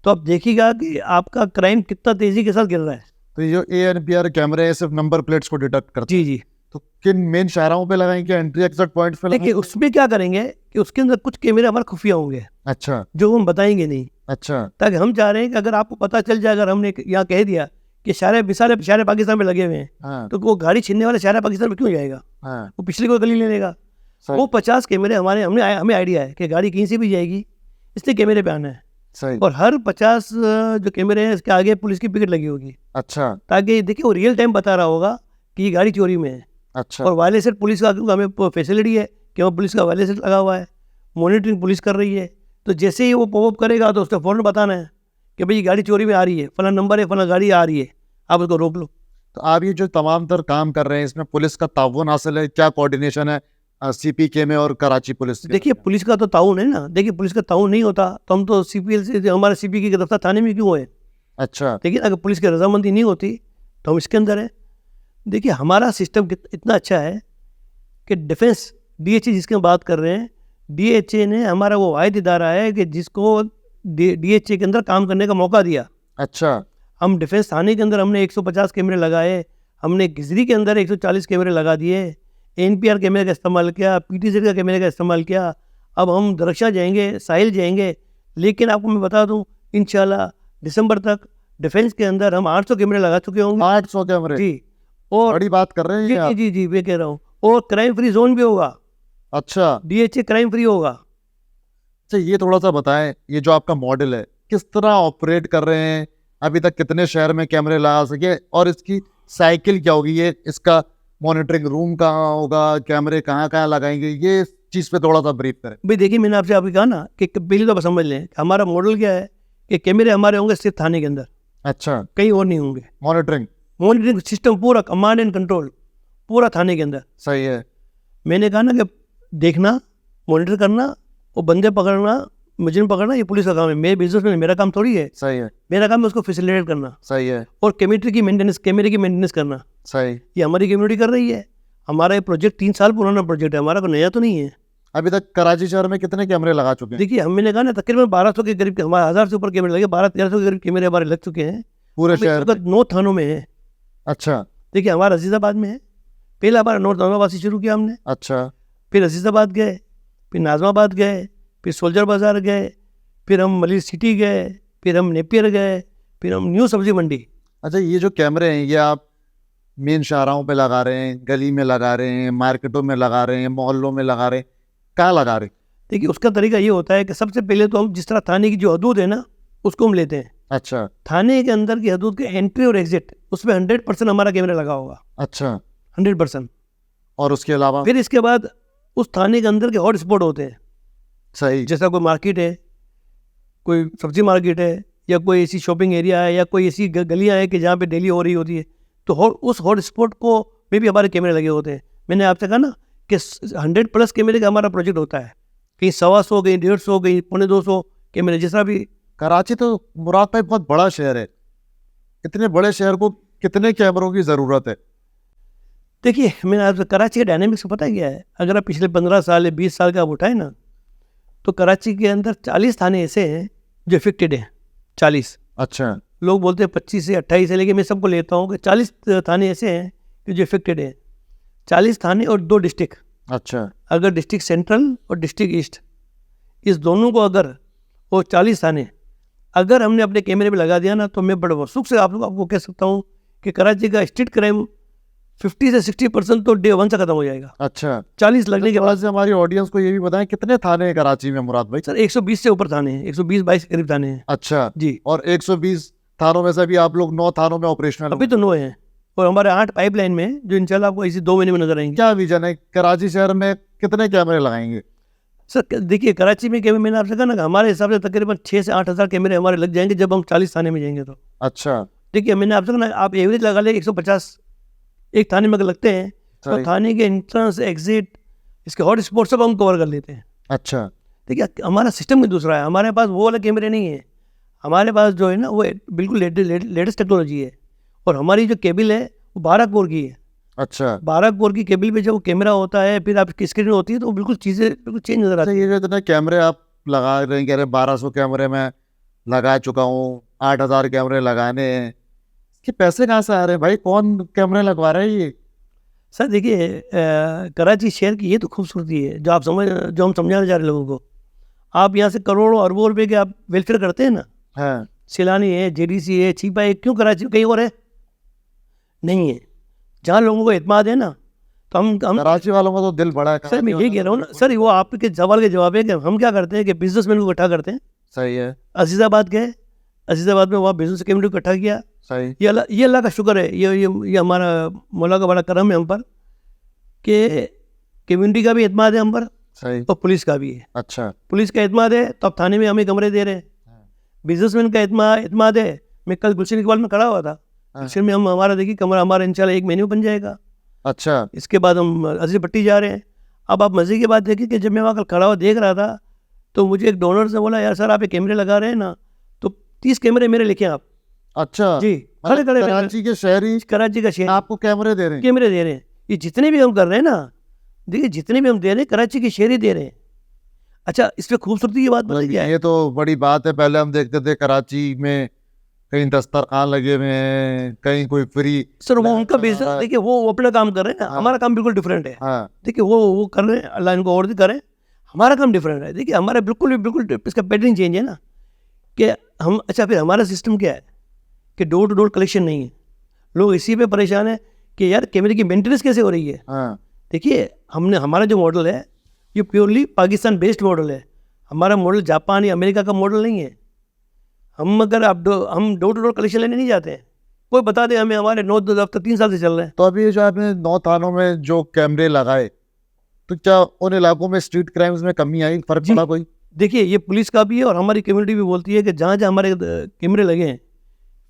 Speaker 2: तो आप देखिएगा कि आपका क्राइम कितना तेज़ी के साथ गिर रहा है।
Speaker 1: तो जो ANPR कैमरे सिर्फ नंबर प्लेट्स को डिटेक्ट करते हैं?
Speaker 2: जी।
Speaker 1: तो किन मेन शहरों पे लगाएंगे, एंट्री एग्जिट पॉइंट पे
Speaker 2: देखिए, उसमें क्या करेंगे कि उसके अंदर कुछ कैमरे हमारे खुफिया होंगे।
Speaker 1: अच्छा।
Speaker 2: जो हम बताएंगे नहीं।
Speaker 1: अच्छा।
Speaker 2: ताकि हम चाह रहे हैं कि अगर आपको पता चल जाए, अगर हमने यहाँ कह दिया कि शहर पाकिस्तान में लगे हुए हैं,
Speaker 1: हाँ।
Speaker 2: तो वो गाड़ी छीनने वाला शहर पाकिस्तान में क्यों जाएगा?
Speaker 1: हाँ।
Speaker 2: वो पिछली कोई गली ले लेगा। वो 50 कैमरे हमें आइडिया है कि गाड़ी कहीं से भी जाएगी, इसलिए कैमरे पे आना है।
Speaker 1: सही।
Speaker 2: और हर 50 जो कैमरे हैं इसके आगे पुलिस की पिकेट लगी होगी।
Speaker 1: अच्छा।
Speaker 2: ताकि देखिए वो रियल टाइम बता रहा होगा कि ये गाड़ी चोरी में है।
Speaker 1: अच्छा।
Speaker 2: और वायलेशन पुलिस का, हमें फैसिलिटी है कि वहाँ पुलिस का वायलेशन लगा हुआ है, मॉनिटरिंग पुलिस कर रही है। तो जैसे ही वो पॉपअप करेगा तो उसको फ़ौरन बताना है कि भाई ये गाड़ी चोरी में आ रही है, फला नंबर है, फला गाड़ी आ रही है, आप उसको रोक लो।
Speaker 1: तो आप ये जो तमाम तर काम कर रहे हैं, इसमें पुलिस का ताउन हासिल है? क्या कोऑर्डिनेशन है CPK में और कराची पुलिस के?
Speaker 2: देखिए, पुलिस का तो ताउन है ना। देखिए, पुलिस का ताउन नहीं होता तो हम तो CPL से हमारे CPK के दफ्तर थाने में क्यों है?
Speaker 1: अच्छा।
Speaker 2: लेकिन अगर पुलिस की रजामंदी नहीं होती तो हम इसके अंदर है। देखिए, हमारा सिस्टम इतना अच्छा है कि डिफेंस DHA जिसकी हम बात कर रहे हैं, DHA ने हमारा वो वाहिद इदारा है कि जिसको DHA के अंदर काम करने का मौका दिया।
Speaker 1: अच्छा।
Speaker 2: हम डिफेंस थाने के अंदर हमने 150 कैमरे लगाए, हमने गिजरी के अंदर 140 कैमरे लगा दिए, ANPR कैमरे का इस्तेमाल किया, PTZ का कैमरे का इस्तेमाल किया। अब हम दरक्षा जाएंगे, साहिल जाएंगे। लेकिन आपको मैं बता दूं, इंशाल्लाह दिसंबर तक डिफेंस के अंदर हम 800 कैमरे लगा चुके होंगे।
Speaker 1: 800 कैमरे?
Speaker 2: जी। और
Speaker 1: बड़ी बात कर रहे हैं
Speaker 2: जी जी जी मैं कह रहा हूँ। और क्राइम फ्री जोन भी होगा।
Speaker 1: अच्छा।
Speaker 2: DHA क्राइम फ्री होगा।
Speaker 1: अच्छा, ये थोड़ा सा बताएं, ये जो आपका मॉडल है किस तरह ऑपरेट कर रहे हैं? अभी तक कितने शहर में कैमरे लगा सके, और इसकी साइकिल क्या होगी? ये इसका मॉनिटरिंग रूम कहाँ होगा, कैमरे कहाँ कहाँ लगाएंगे, ये चीज़ पे थोड़ा सा ब्रीफ करें।
Speaker 2: भाई देखिए, मैंने आपसे अभी कहा ना कि पहले तो समझ लें कि हमारा मॉडल क्या है कि कैमरे हमारे होंगे सिर्फ थाने के अंदर।
Speaker 1: अच्छा।
Speaker 2: कहीं और नहीं होंगे।
Speaker 1: मॉनिटरिंग?
Speaker 2: मॉनिटरिंग सिस्टम पूरा, कमांड एंड कंट्रोल पूरा थाने के अंदर।
Speaker 1: सही है।
Speaker 2: मैंने कहा ना कि देखना, मॉनिटर करना और बंदे पकड़ना, मुजरिम पकड़ना, ये पुलिस का काम है। मेरे बिजनेस में मेरा काम थोड़ी है।
Speaker 1: सही है।
Speaker 2: मेरा काम है उसको फैसिलिटेट करना
Speaker 1: सही है।
Speaker 2: और कैमरे की मेंटेनेंस करना।
Speaker 1: सही।
Speaker 2: ये हमारी कम्युनिटी कर रही है। हमारा ये प्रोजेक्ट 3 साल पुराना प्रोजेक्ट है, हमारा कोई नया तो नहीं है।
Speaker 1: अभी तक कराची शहर में कितने कैमरे लगा चुके हैं?
Speaker 2: देखिए, मैंने कहा ना तकरीबन 1200 के करीब, हमारे 1000 से ऊपर कैमरे लगे, 1200-1300 के करीब कैमरे हमारे लग चुके हैं
Speaker 1: पूरे शहर में?
Speaker 2: 9 थानों में है।
Speaker 1: अच्छा।
Speaker 2: देखिए, हमारा अजीज़ाबाद में है। पहला हमारा नॉर्थ नाजमाबाद से शुरू किया हमने,
Speaker 1: अच्छा।
Speaker 2: फिर अजीज़ाबाद गए, फिर नाजमाबाद गए, फिर सोल्जर बाज़ार गए, फिर हम मलिक सिटी गए, फिर हम नेपियर गए, फिर हम न्यू सब्जी मंडी।
Speaker 1: अच्छा, ये जो कैमरे हैं ये आप मेन शाहराहों पे लगा रहे हैं, गली में लगा रहे हैं, मार्केटों में लगा रहे हैं, मोहल्लों में लगा रहे हैं, कहाँ लगा रहे हैं?
Speaker 2: देखिए, उसका तरीका ये होता है कि सबसे पहले तो हम जिस तरह थाने की जो हदूद है ना उसको हम लेते हैं।
Speaker 1: अच्छा।
Speaker 2: थाने के अंदर की हदूद के एंट्री और एग्जिट, उसमें 100% हमारा कैमरा लगा होगा।
Speaker 1: अच्छा।
Speaker 2: 100%।
Speaker 1: और उसके अलावा?
Speaker 2: फिर इसके बाद उस थाने के अंदर के हॉट स्पॉट होते हैं।
Speaker 1: सही।
Speaker 2: जैसा कोई मार्केट है, कोई सब्जी मार्केट है, या कोई ऐसी शॉपिंग एरिया है, या कोई ऐसी गलियां है कि जहाँ पे डेली हो रही होती है, तो उस हॉट स्पॉट को में भी हमारे कैमरे लगे होते हैं। मैंने आपसे कहा ना कि 100+ कैमरे का हमारा प्रोजेक्ट होता है। कहीं 125, कहीं 150, कहीं 250 कैमरे, जैसा भी।
Speaker 1: कराची तो मुराद भाई बहुत बड़ा शहर है, इतने बड़े शहर को कितने कैमरों की ज़रूरत है?
Speaker 2: देखिए, मैंने आपसे कराची के डायनेमिक्स को पता क्या है। अगर आप पिछले 15 साल या 20 साल का आप उठाए ना, तो कराची के अंदर 40 थाने ऐसे हैं जो इफेक्टेड हैं। 40।
Speaker 1: अच्छा।
Speaker 2: लोग बोलते हैं 25 से 28 है, लेकिन मैं सबको लेता हूँ कि 40 थाने ऐसे हैं कि जो इफेक्टेड हैं। 40 थाने और 2 डिस्ट्रिक्ट।
Speaker 1: अच्छा।
Speaker 2: अगर डिस्ट्रिक्ट सेंट्रल और डिस्ट्रिक्ट ईस्ट, इस दोनों को अगर, वो 40 थाने अगर हमने अपने कैमरे में लगा दिया ना, तो मैं बड़े सुख से आपको कह सकता हूँ कि कराची का स्ट्रीट क्राइम 50 से 60% तो डे 1 से खत्म हो जाएगा।
Speaker 1: अच्छा।
Speaker 2: 40 लगने के बाद।
Speaker 1: से हमारी ऑडियंस को ये भी बताएं कितने थाने हैं कराची में मुराद भाई?
Speaker 2: सर 120 से ऊपर थाने हैं, 120-22 के करीब थाने हैं।
Speaker 1: अच्छा
Speaker 2: जी।
Speaker 1: और 120 थानों में से भी आप लोग 9 थानों में ऑपरेशनल?
Speaker 2: अभी तो 9 हैं और हमारे 8 पाइपलाइन में हैं, जो इंशाल्लाह आपको इसी 2 महीने में नजर आएंगे।
Speaker 1: क्या विजन है कराची शहर में कितने कैमरे लगाएंगे?
Speaker 2: सर देखिए, कराची में कैमरे, मैंने आपसे कहा ना कि हमारे हिसाब से तकरीबन 6 से 8 हज़ार कैमरे हमारे लग जाएंगे जब हम 40 थाने में जाएंगे तो।
Speaker 1: अच्छा।
Speaker 2: देखिए, मैंने आपसे कहा ना, आप एवरेज लगा ले 150 एक थाने में अगर लगते हैं, तो थाने के एंट्रेंस, एग्जिट, इसके हॉट स्पॉट सब हम कवर कर लेते हैं।
Speaker 1: अच्छा।
Speaker 2: देखिए, हमारा सिस्टम भी दूसरा है। हमारे पास वो वाले कैमरे नहीं है। हमारे पास जो है ना, वो बिल्कुल लेटेस्ट टेक्नोलॉजी है। और हमारी जो केबल है वो 12 कोर की है।
Speaker 1: अच्छा।
Speaker 2: 12 कोर की केबल पे जब कैमरा होता है, फिर आपकी स्क्रीन होती है, तो बिल्कुल चीज़ें बिल्कुल चेंज नजर आती है।
Speaker 1: ये जो इतने कैमरे आप लगा रहे हैं, कह रहे 1200 कैमरे में लगा चुका हूँ, 8000 कैमरे लगाने हैं, इसके पैसे कहाँ से आ रहे हैं भाई? कौन कैमरे लगवा रहे हैं ये?
Speaker 2: सर देखिए, कराची शहर की ये तो खूबसूरती है जो हम समझाने जा रहे हैं लोगों को। आप यहाँ से करोड़ों अरबों रुपए के आप वेलफेयर करते हैं ना,
Speaker 1: हाँ।
Speaker 2: सैलानी है, JDC है, छिपा है, क्यों कराची कहीं और है? नहीं है। जहाँ लोगों को एतमाद है ना, तो हम
Speaker 1: कराची वालों का तो दिल बड़ा है।
Speaker 2: सर मैं ये कह रहा हूँ ना सर, वो आपके सवाल के जवाब है कि हम क्या करते हैं कि बिजनेसमैन को इकट्ठा करते हैं।
Speaker 1: सही है।
Speaker 2: अजीज़ाबाद गए, अजीज़ाबाद में वहाँ बिजनेस कम्युनिटी को इकट्ठा किया।
Speaker 1: सही।
Speaker 2: ये अल्लाह का शुक्र है, ये हमारा मौला का बड़ा करम है हम पर कि कम्युनिटी का भी एतमाद है हम पर।
Speaker 1: सही।
Speaker 2: और पुलिस का भी है।
Speaker 1: अच्छा।
Speaker 2: पुलिस का एतमाद है तो अब थाने में हमें कमरे दे रहे हैं। बिजनेसमैन का एतमाद है। मैं कल गुलशन इकबाल में खड़ा हुआ था, गुलशन में हम हमारा देखिए कमरा हमारा इंशाल्लाह 1 महीने में बन जाएगा।
Speaker 1: अच्छा।
Speaker 2: इसके बाद हम अजीज पट्टी जा रहे हैं। अब आप मज़े की बात देखिए कि जब मैं वहाँ कल खड़ा हुआ देख रहा था, तो मुझे एक डोनर से बोला, यार सर आप ये कैमरे लगा रहे हैं ना, तो 30 कैमरे मेरे लेके आप।
Speaker 1: अच्छा
Speaker 2: जी, खड़े खड़े
Speaker 1: कराची के शहरी
Speaker 2: कराची का शहर
Speaker 1: आपको कैमरे दे रहे हैं?
Speaker 2: कैमरे दे रहे हैं। ये जितने भी हम कर रहे हैं ना, देखिए जितने भी हम दे रहे हैं कराची के शहरी दे रहे हैं। अच्छा, इसमें खूबसूरती की बात बताइए क्या है?
Speaker 1: ये तो बड़ी बात है। पहले हम देखते थे कराची में कहीं दस्तरखान लगे हुए हैं, कहीं कोई फ्री।
Speaker 2: सर वो उनका बिजनेस, देखिए वो अपना काम कर रहे हैं ना, हमारा काम बिल्कुल डिफरेंट है।
Speaker 1: हाँ।
Speaker 2: देखिए वो कर रहे हैं, अल्लाह इनको और भी करे। हमारा काम डिफरेंट है। देखिए हमारा बिल्कुल इसका पैटर्न चेंज है ना कि हम, अच्छा फिर हमारा सिस्टम क्या है कि डोर टू डोर कलेक्शन नहीं है। लोग इसी पे परेशान है कि यार कैमरे की मेंटेनेंस कैसे हो रही है।
Speaker 1: हाँ।
Speaker 2: देखिए हमारा जो मॉडल है ये प्योरली पाकिस्तान बेस्ड मॉडल है। हमारा मॉडल जापान या अमेरिका का मॉडल नहीं है। हम हम डोर टू डोर कलेक्शन लेने नहीं जाते हैं। कोई बता दे हमें, हमारे 9 दफ्तर 3 साल से चल रहे हैं।
Speaker 1: तो अभी जो आपने 9 थानों में जो कैमरे लगाए, तो क्या उन इलाकों में स्ट्रीट क्राइम्स में कमी आई, फर्क पड़ा कोई?
Speaker 2: देखिए ये पुलिस का भी है और हमारी कम्युनिटी भी बोलती है कि जहाँ जहाँ हमारे कैमरे लगे हैं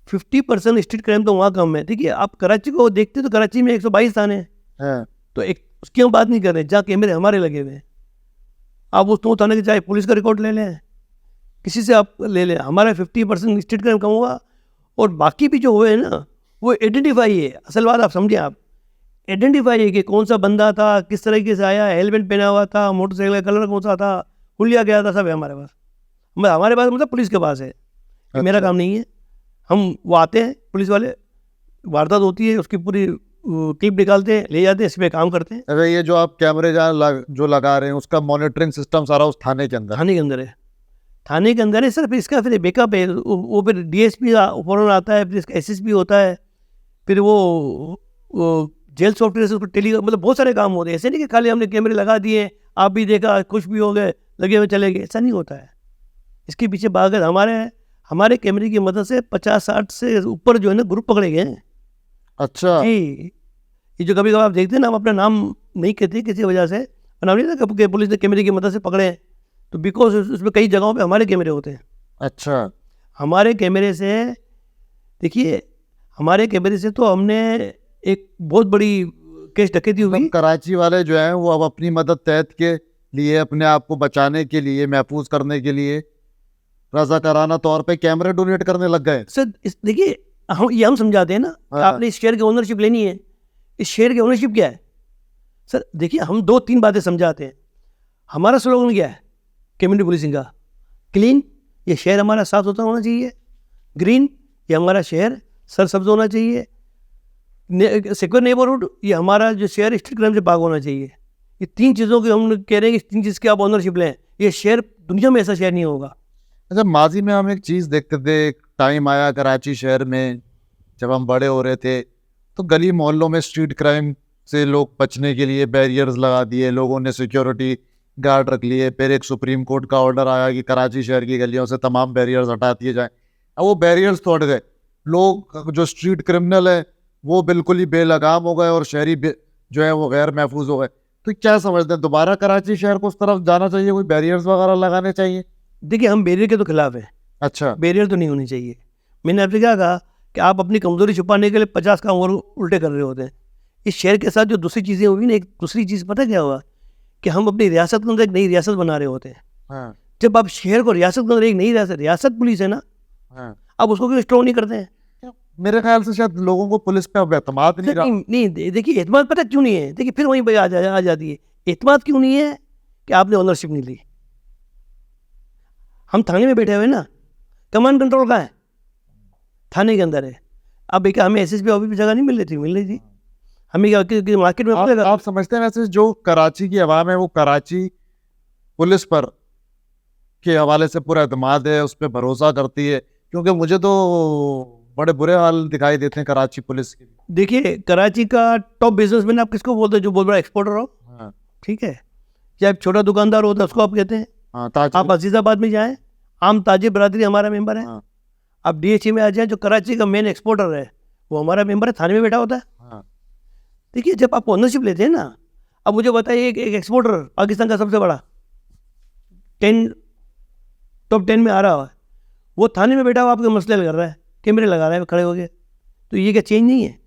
Speaker 2: 50% स्ट्रीट क्राइम तो वहाँ कम है। देखिए आप कराची को देखते तो कराची में 122 थाने हैं,
Speaker 1: हाँ,
Speaker 2: तो एक उसकी हम बात नहीं कर रहे जहाँ कैमरे हमारे लगे हुए हैं। आप उस 2 थाने के चाहे पुलिस का रिकॉर्ड ले लें, किसी से आप ले लें, हमारा 50% स्ट्रीट क्राइम कम हुआ। और बाकी भी जो हुए हैं ना, वो आइडेंटिफाई है। असल बात आप समझें, आप आइडेंटिफाई है कि कौन सा बंदा था, किस तरीके से आया, हेलमेट पहना हुआ था, मोटरसाइकिल का कलर कौन सा था, हुलिया गया था, सब है हमारे पास। हमारे पास मतलब पुलिस के पास है। ये मेरा काम नहीं है। हम वो आते हैं पुलिस वाले, वारदात होती है उसकी पूरी क्लिप निकालते हैं, ले जाते हैं, इस पर काम करते हैं।
Speaker 1: अरे ये जो आप कैमरे जो लगा रहे हैं उसका मॉनिटरिंग सिस्टम सारा उस थाने के अंदर?
Speaker 2: थाने के अंदर है, थाने के अंदर है सर। फिर इसका फिर बैकअप है, वो फिर डीएसपी फ़ौरन आता है, फिर इसका एसएसपी होता है, फिर वो जेल सॉफ्टवेयर से उसको टेली, मतलब बहुत सारे काम होते हैं। ऐसे नहीं कि खाली हमने कैमरे लगा दिए, आप भी देखा, खुश भी हो गए, लगे हुए चले गए, ऐसा नहीं होता है। इसके पीछे भागकर हमारे कैमरे की मदद से 50-60 से ऊपर जो है ना ग्रुप पकड़े गए हैं।
Speaker 1: अच्छा
Speaker 2: जी, ये जो कभी कभी आप देखते हैं ना, हम अपना नाम नहीं कहते किसी वजह से, नाम नहीं था कि पुलिस ने कैमरे की मदद से पकड़े हैं, तो बिकॉज उसमें कई जगहों पे हमारे कैमरे होते हैं।
Speaker 1: अच्छा
Speaker 2: हमारे कैमरे से, देखिए हमारे कैमरे से तो हमने एक बहुत बड़ी केस डकैती हुई।
Speaker 1: मतलब कराची वाले जो हैं वो अब अपनी मदद तहत के लिए, अपने आप को बचाने के लिए, महफूज करने के लिए रजाकाराना तौर पे कैमरे डोनेट करने लग गए।
Speaker 2: सर देखिए, हम समझाते हैं ना कि
Speaker 1: हाँ।
Speaker 2: आपने इस शेयर की ओनरशिप लेनी है। इस शेयर की ओनरशिप क्या है सर? देखिए हम 2-3 बातें समझाते हैं। हमारा स्लोगन क्या है कम्युनिटी पुलिसिंग का? क्लीन, ये शहर हमारा साफ सुथरा होना चाहिए। ग्रीन, ये हमारा शहर सरसब्ज होना चाहिए। सिक्योर नेबरहुड, ये हमारा जो शहर स्ट्रीट क्राइम से पाक होना चाहिए। ये 3 चीज़ों की हम कह रहे हैं कि इस 3 चीज़ की आप ओनरशिप लें। ये शहर, दुनिया में ऐसा शहर नहीं होगा।
Speaker 1: अच्छा, माजी में हम एक चीज़ देखते थे, एक टाइम आया कराची शहर में जब हम बड़े हो रहे थे, तो गली मोहल्लों में स्ट्रीट क्राइम से लोग बचने के लिए बैरियर्स लगा दिए, लोगों ने सिक्योरिटी गार्ड रख लिए। फिर एक सुप्रीम कोर्ट का ऑर्डर आया कि कराची शहर की गलियों से तमाम बैरियर्स हटा दिए जाएं। अब वो बैरियर्स तो हट गए, लोग जो स्ट्रीट क्रिमिनल है वो बिल्कुल ही बेलगाम हो गए और शहरी जो है वो गैर महफूज हो गए। तो क्या समझते हैं, दोबारा कराची शहर को उस तरफ जाना चाहिए, कोई बैरियर्स वगैरह लगाने चाहिए?
Speaker 2: देखिए हम बैरियर के तो खिलाफ हैं।
Speaker 1: अच्छा,
Speaker 2: बैरियर तो नहीं होनी चाहिए। मैंने आपसे क्या कहा कि आप अपनी कमजोरी छुपाने के लिए 50 काम और उल्टे कर रहे होते हैं। इस शहर के साथ जो दूसरी चीज़ें हुई ना, एक दूसरी चीज़ पता क्या हुआ कि हम अपनी रियासत के अंदर एक नई रियासत बना रहे होते हैं।
Speaker 1: हाँ
Speaker 2: जब आप शहर को रियासत के अंदर एक नई रियासत पुलिस है ना,
Speaker 1: हाँ।
Speaker 2: आप उसको क्यों स्ट्रॉन्ग नहीं करते हैं?
Speaker 1: मेरे ख्याल से शायद लोगों को पुलिस पे अब एतमाद नहीं रहा।
Speaker 2: नहीं, देखिए एतमाद पता क्यों नहीं है? देखिए फिर वहीं पर आ जाती है। एतमाद क्यों नहीं है कि आपने ओनरशिप नहीं ली। हम थाने में बैठे हुए ना, कमांड कंट्रोल कहाँ है? थाने के अंदर है। अब एक हमें एसएसपी ऑफिस में जगह नहीं मिल रही थी। हमें क्या मार्केट में
Speaker 1: आप समझते हैं वैसे जो कराची की आवाम है वो कराची पुलिस पर के हवाले से पूरा एतमाद है, उस पर भरोसा करती है? क्योंकि मुझे तो बड़े बुरे हाल दिखाई देते हैं कराची पुलिस के।
Speaker 2: देखिए कराची का टॉप बिजनेसमैन आप किसको बोलते हैं? जो बहुत बड़ा एक्सपोर्टर हो,
Speaker 1: हाँ
Speaker 2: ठीक है, या छोटा दुकानदार होता है उसको आप कहते हैं।
Speaker 1: हाँ,
Speaker 2: आप अजीज़ाबाद में जाएं, आम ताजिर बरादरी हमारा मेंबर है।
Speaker 1: हाँ
Speaker 2: आप डीएचई में आ जाए, जो कराची का मेन एक्सपोर्टर है वो हमारा मेंबर है, थाने में बैठा होता है।
Speaker 1: हाँ।
Speaker 2: देखिए जब आप ओनरशिप लेते हैं ना, अब मुझे बताइए एक एक्सपोर्टर पाकिस्तान का सबसे बड़ा टॉप 10 में आ रहा है, वो थाने में बैठा हुआ आपके मसले कर रहा है, कैमरे लगा रहा है खड़े हो गए, तो ये क्या चेंज नहीं है?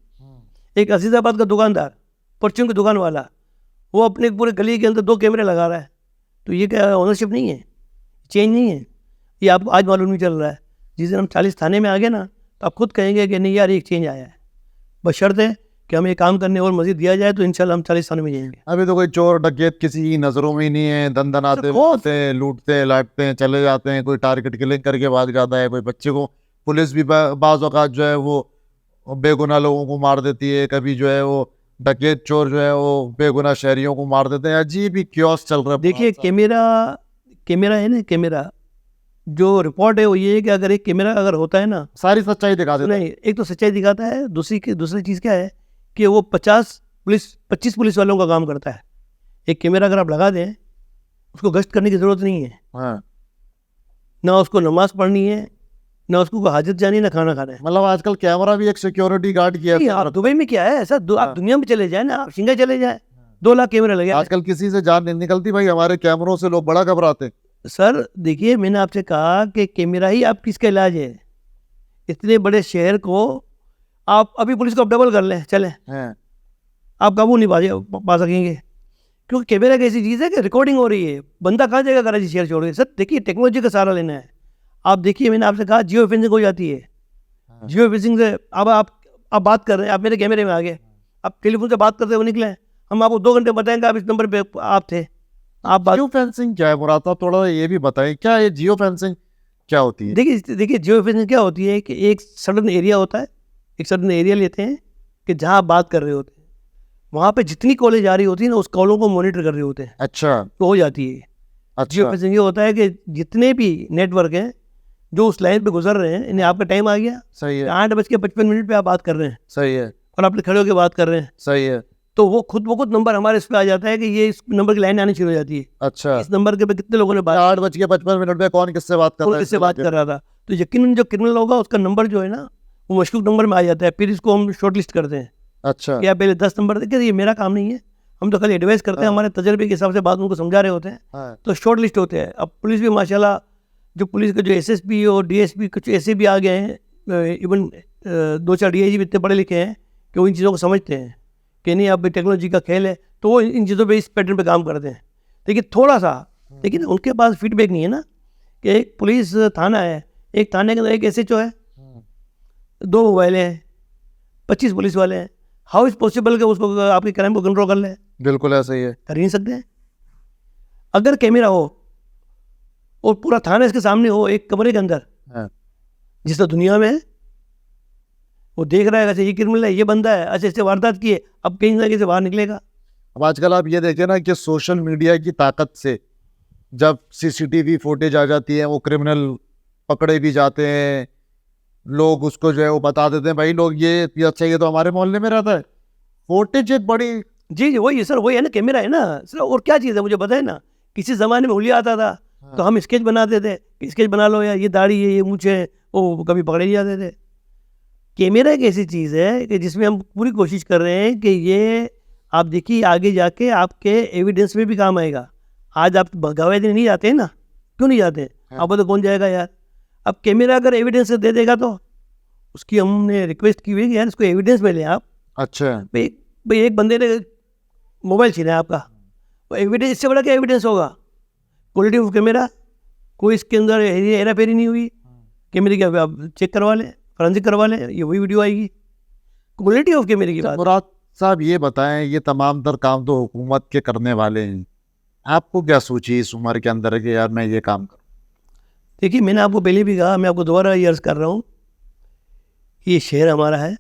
Speaker 2: एक अजीज़ाबाद का दुकानदार, परचून की दुकान वाला, वो अपने पूरे गली के अंदर 2 कैमरे लगा रहा है, तो ये क्या ओनरशिप नहीं है? चेंज नहीं है? ये आपको आज मालूम नहीं चल रहा है। जिस दिन हम 40 थाने में आ गए ना, तो आप खुद कहेंगे कि नहीं यार एक चेंज आया है। बस शर्त है कि हमें काम करने और मजीद दिया जाए, तो इंशाल्लाह हम 40 थाने में जाएंगे।
Speaker 1: अभी तो कोई चोर डकैत किसी की नजरों में ही नहीं है, दन दनाते हैं, लूटते हैं, लाटते हैं, चले जाते हैं, कोई टारगेट किलिंग करके भाग जाता है, कोई बच्चे को पुलिस भी बाज़ औक़ात जो है वो बेगुनाह लोगों को मार देती है, कभी जो है वो डकैत चोर जो है वो बेगुनाह शहरियों को मार देते हैं। अजीब ही क्योस चल रहा है।
Speaker 2: देखिए कैमरा है ना, कैमरा जो रिपोर्ट है वो ये है कि अगर एक कैमरा अगर होता है ना,
Speaker 1: सारी सच्चाई दिखा देता है।
Speaker 2: नहीं, एक तो सच्चाई दिखाता है, दूसरी चीज़ क्या है कि वो 25 पुलिस वालों का काम करता है। एक कैमरा अगर आप लगा दें, उसको गश्त करने की ज़रूरत नहीं है,
Speaker 1: हाँ,
Speaker 2: ना उसको नमाज पढ़नी है, ना उसको हाजत जानी है, ना खाना खाना है।
Speaker 1: मतलब आजकल कैमरा भी एक सिक्योरिटी गार्ड किया
Speaker 2: नहीं, आप दुबई में क्या है ऐसा, आप दुनिया में चले जाए ना, आप सिंगा चले जाए, 2 लाख कैमरे लगे।
Speaker 1: आजकल किसी से जान नहीं निकलती भाई, हमारे कैमरों से लोग बड़ा घबराते हैं।
Speaker 2: सर देखिए मैंने आपसे कहा कि कैमरा ही आप किसका इलाज है। इतने बड़े शहर को आप अभी पुलिस को आप डबल कर लें चले,
Speaker 1: हैं,
Speaker 2: आप काबू नहीं पा सकेंगे, क्योंकि कैमरा की ऐसी चीज़ है कि रिकॉर्डिंग हो रही है। बंदा कहाँ जाएगा कराची शहर छोड़ के? सर देखिए टेक्नोलॉजी का सहारा लेना है। आप देखिए मैंने आपसे कहा जियो फेंसिंग हो जाती है, जियो फेंसिंग से अब आप बात कर रहे हैं, आप मेरे कैमरे में आ गए, आप टेलीफोन से बात करते हुए निकले, हम आपको 2 घंटे बताएंगे आप इस नंबर पे आप थे, आप बात।
Speaker 1: जियो फेंसिंग क्या है मुराद साहब, थोड़ा ये भी बताएं, क्या ये जियो फेंसिंग क्या होती है?
Speaker 2: देखिए जियो फेंसिंग क्या होती है कि एक सडन एरिया होता है, एक सडन एरिया लेते हैं कि जहाँ आप बात कर रहे होते हैं, वहाँ पे जितनी कॉलेज आ रही होती है ना उस कॉलों को मॉनिटर कर रहे होते हैं,
Speaker 1: अच्छा
Speaker 2: तो हो जाती है। जियो
Speaker 1: अच्छा
Speaker 2: फेंसिंग ये होता है कि जितने भी नेटवर्क हैं जो उस लाइन पे गुजर रहे हैं, इन्हें आपका टाइम आ गया
Speaker 1: सही है
Speaker 2: 8:55 पे आप बात कर रहे हैं
Speaker 1: सही है
Speaker 2: और आप खड़े होकर बात कर रहे हैं,
Speaker 1: सही है।
Speaker 2: तो वो खुद नंबर हमारे इस पे आ जाता है कि ये इस नंबर की लाइन आनी शुरू हो जाती है,
Speaker 1: अच्छा
Speaker 2: इस नंबर के पे कितने लोगों ने बात
Speaker 1: 8:55 पे कौन किससे बात कर रहा है?
Speaker 2: किससे बात कर रहा था, तो यकीनन जो क्रिमिनल होगा उसका नंबर जो है ना वो मशकूक नंबर में आ जाता है। फिर इसको हम शॉर्ट लिस्ट करते हैं
Speaker 1: अच्छा
Speaker 2: कि आप पहले 10 नंबर देखिए, ये मेरा काम नहीं है, हम तो खाली एडवाइस करते हैं, हमारे तजर्बे के हिसाब से बात उनको समझा रहे होते हैं,
Speaker 1: हाँ,
Speaker 2: तो शॉर्ट लिस्ट होते हैं। अब पुलिस भी माशाल्लाह, जो पुलिस के जो एसएसपी और डीएसपी कुछ ऐसे भी आ गए हैं, इवन 2-4 डीआईजी भी इतने पढ़े लिखे हैं कि वो इन चीज़ों को समझते हैं कि नहीं अब टेक्नोलॉजी का खेल है, तो वो इन चीज़ों पे इस पैटर्न पे काम करते हैं। देखिए थोड़ा सा, लेकिन उनके पास फीडबैक नहीं है ना कि एक पुलिस थाना है, एक थाने के अंदर एक एसएचओ है, 2 मोबाइलें हैं, 25 पुलिस वाले हैं, हाउ इज़ पॉसिबल कि उसको आपके क्राइम को कंट्रोल कर ले?
Speaker 1: बिल्कुल ऐसा ही है।
Speaker 2: कर ही नहीं सकते हैं। अगर कैमरा हो और पूरा थाना इसके सामने हो एक कमरे के अंदर,
Speaker 1: हाँ,
Speaker 2: जिस तरह दुनिया में है, वो देख रहा है अच्छा ये क्रिमिनल है, ये बंदा है, अच्छा इससे वारदात की है, अब कहीं ना कहीं से बाहर निकलेगा।
Speaker 1: अब आजकल आप ये देखिए ना कि सोशल मीडिया की ताकत से जब सीसीटीवी फुटेज आ जाती है, वो क्रिमिनल पकड़े भी जाते हैं, लोग उसको जो है वो बता देते हैं भाई लोग ये अच्छा ये तो हमारे मोहल्ले में रहता है। फुटेज एक बड़ी
Speaker 2: जी वही सर, वही है ना, कैमरा है ना सर, और क्या चीज़ है मुझे बताए ना। किसी ज़माने में हुलिया आता था तो हम स्केच बनाते थे, स्केच बना लो यार, ये दाढ़ी है, ये मूंछ है, वो कभी पकड़े नहीं जाते थे। कैमरा एक ऐसी चीज़ है कि जिसमें हम पूरी कोशिश कर रहे हैं कि ये आप देखिए आगे जाके आपके एविडेंस में भी काम आएगा। आज आप गवाही देने नहीं जाते हैं ना, क्यों नहीं जाते? आप तो कौन जाएगा यार। अब कैमरा अगर एविडेंस दे देगा तो उसकी हमने रिक्वेस्ट की हुई है कि यार इसको एविडेंस में लें आप।
Speaker 1: अच्छा
Speaker 2: भाई एक बंदे ने मोबाइल छीना है आपका, वो एविडेंस, इससे बड़ा क्या एविडेंस होगा? क्वालिटी ऑफ कैमरा, कोई इसके अंदर हेरा फेरी नहीं हुई, कैमरे की आप चेक करवा लें, फॉरेंसिक करवा लें, ये वही वीडियो आएगी। क्वालिटी ऑफ कैमरे की बात।
Speaker 1: मुराद साहब ये बताएं, ये तमाम तर काम तो हुकूमत के करने वाले हैं, आपको क्या सोची इस उम्र के अंदर है कि यार मैं ये काम करूं?
Speaker 2: देखिए मैंने आपको पहले भी कहा, मैं आपको दोबारा ये अर्ज़ कर रहा हूँ, ये शहर हमारा है,